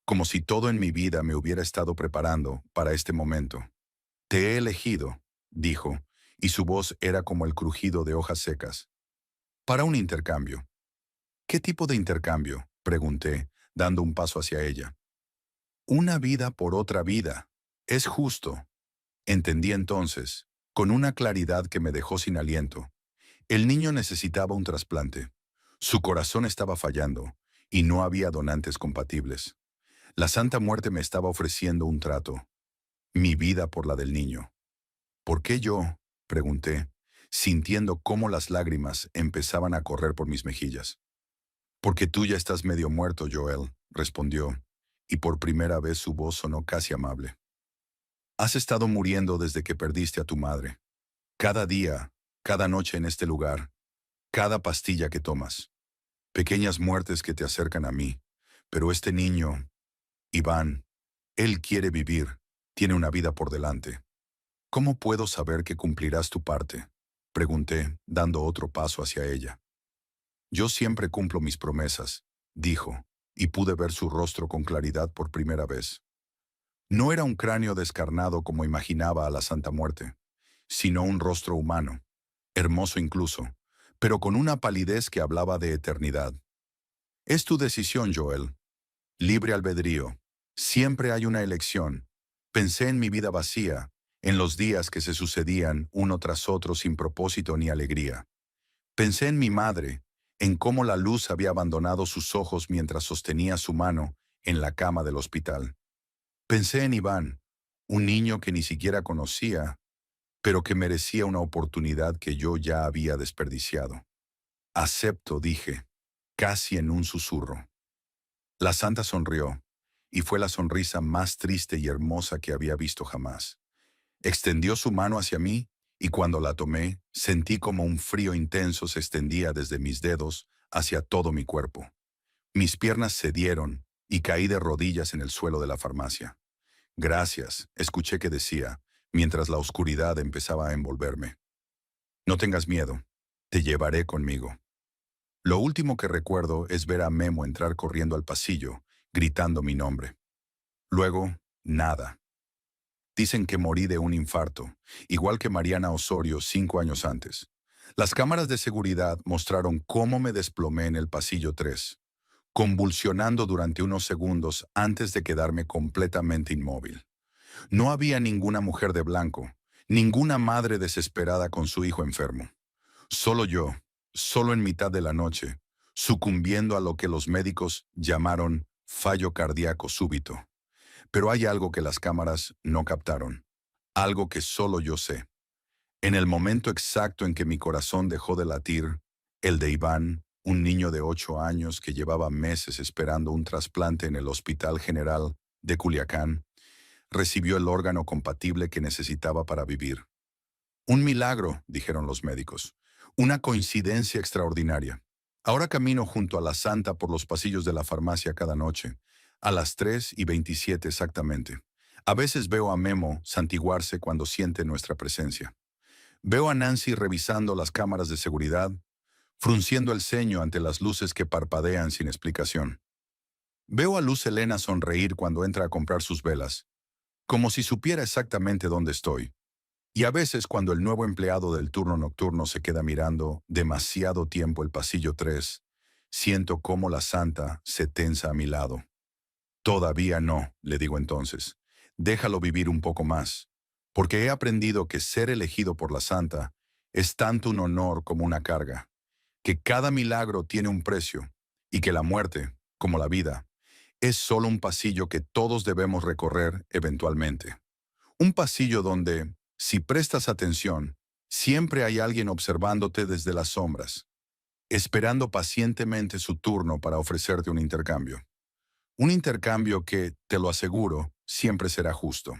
[SPEAKER 1] como si todo en mi vida me hubiera estado preparando para este momento. «Te he elegido», dijo, y su voz era como el crujido de hojas secas. «Para un intercambio». «¿Qué tipo de intercambio?», pregunté, dando un paso hacia ella. «Una vida por otra vida. Es justo». Entendí entonces, con una claridad que me dejó sin aliento. El niño necesitaba un trasplante. Su corazón estaba fallando, y no había donantes compatibles. La Santa Muerte me estaba ofreciendo un trato. Mi vida por la del niño. «¿Por qué yo?», pregunté, sintiendo cómo las lágrimas empezaban a correr por mis mejillas. «Porque tú ya estás medio muerto, Joel», respondió, y por primera vez su voz sonó casi amable. «Has estado muriendo desde que perdiste a tu madre. Cada día, cada noche en este lugar, cada pastilla que tomas. Pequeñas muertes que te acercan a mí. Pero este niño, Iván, él quiere vivir, tiene una vida por delante. ¿Cómo puedo saber que cumplirás tu parte?», pregunté, dando otro paso hacia ella. «Yo siempre cumplo mis promesas», dijo, y pude ver su rostro con claridad por primera vez. No era un cráneo descarnado como imaginaba a la Santa Muerte, sino un rostro humano, hermoso incluso, pero con una palidez que hablaba de eternidad. «Es tu decisión, Joel. Libre albedrío. Siempre hay una elección. Pensé en mi vida vacía, en los días que se sucedían uno tras otro sin propósito ni alegría. Pensé en mi madre, en cómo la luz había abandonado sus ojos mientras sostenía su mano en la cama del hospital. Pensé en Iván, un niño que ni siquiera conocía, pero que merecía una oportunidad que yo ya había desperdiciado. Acepto, dije, casi en un susurro. La santa sonrió, y fue la sonrisa más triste y hermosa que había visto jamás. Extendió su mano hacia mí, y cuando la tomé, sentí como un frío intenso se extendía desde mis dedos hacia todo mi cuerpo. Mis piernas cedieron, y caí de rodillas en el suelo de la farmacia. Gracias, escuché que decía, mientras la oscuridad empezaba a envolverme. No tengas miedo, te llevaré conmigo. Lo último que recuerdo es ver a Memo entrar corriendo al pasillo, gritando mi nombre. Luego, nada. Dicen que morí de un infarto, igual que Mariana Osorio 5 años antes. Las cámaras de seguridad mostraron cómo me desplomé en el pasillo 3, convulsionando durante unos segundos antes de quedarme completamente inmóvil. No había ninguna mujer de blanco, ninguna madre desesperada con su hijo enfermo. Solo yo, solo en mitad de la noche, sucumbiendo a lo que los médicos llamaron fallo cardíaco súbito. Pero hay algo que las cámaras no captaron, algo que solo yo sé. En el momento exacto en que mi corazón dejó de latir, el de Iván, un niño de 8 años que llevaba meses esperando un trasplante en el Hospital General de Culiacán, recibió el órgano compatible que necesitaba para vivir. Un milagro, dijeron los médicos. Una coincidencia extraordinaria. Ahora camino junto a la santa por los pasillos de la farmacia cada noche, a las 3:27 exactamente. A veces veo a Memo santiguarse cuando siente nuestra presencia. Veo a Nancy revisando las cámaras de seguridad, frunciendo el ceño ante las luces que parpadean sin explicación. Veo a Luz Helena sonreír cuando entra a comprar sus velas, como si supiera exactamente dónde estoy. Y a veces cuando el nuevo empleado del turno nocturno se queda mirando demasiado tiempo el pasillo 3, siento cómo la santa se tensa a mi lado. Todavía no, le digo entonces. Déjalo vivir un poco más, porque he aprendido que ser elegido por la santa es tanto un honor como una carga, que cada milagro tiene un precio y que la muerte, como la vida, es solo un pasillo que todos debemos recorrer eventualmente. Un pasillo donde, si prestas atención, siempre hay alguien observándote desde las sombras, esperando pacientemente su turno para ofrecerte un intercambio. Un intercambio que, te lo aseguro, siempre será justo.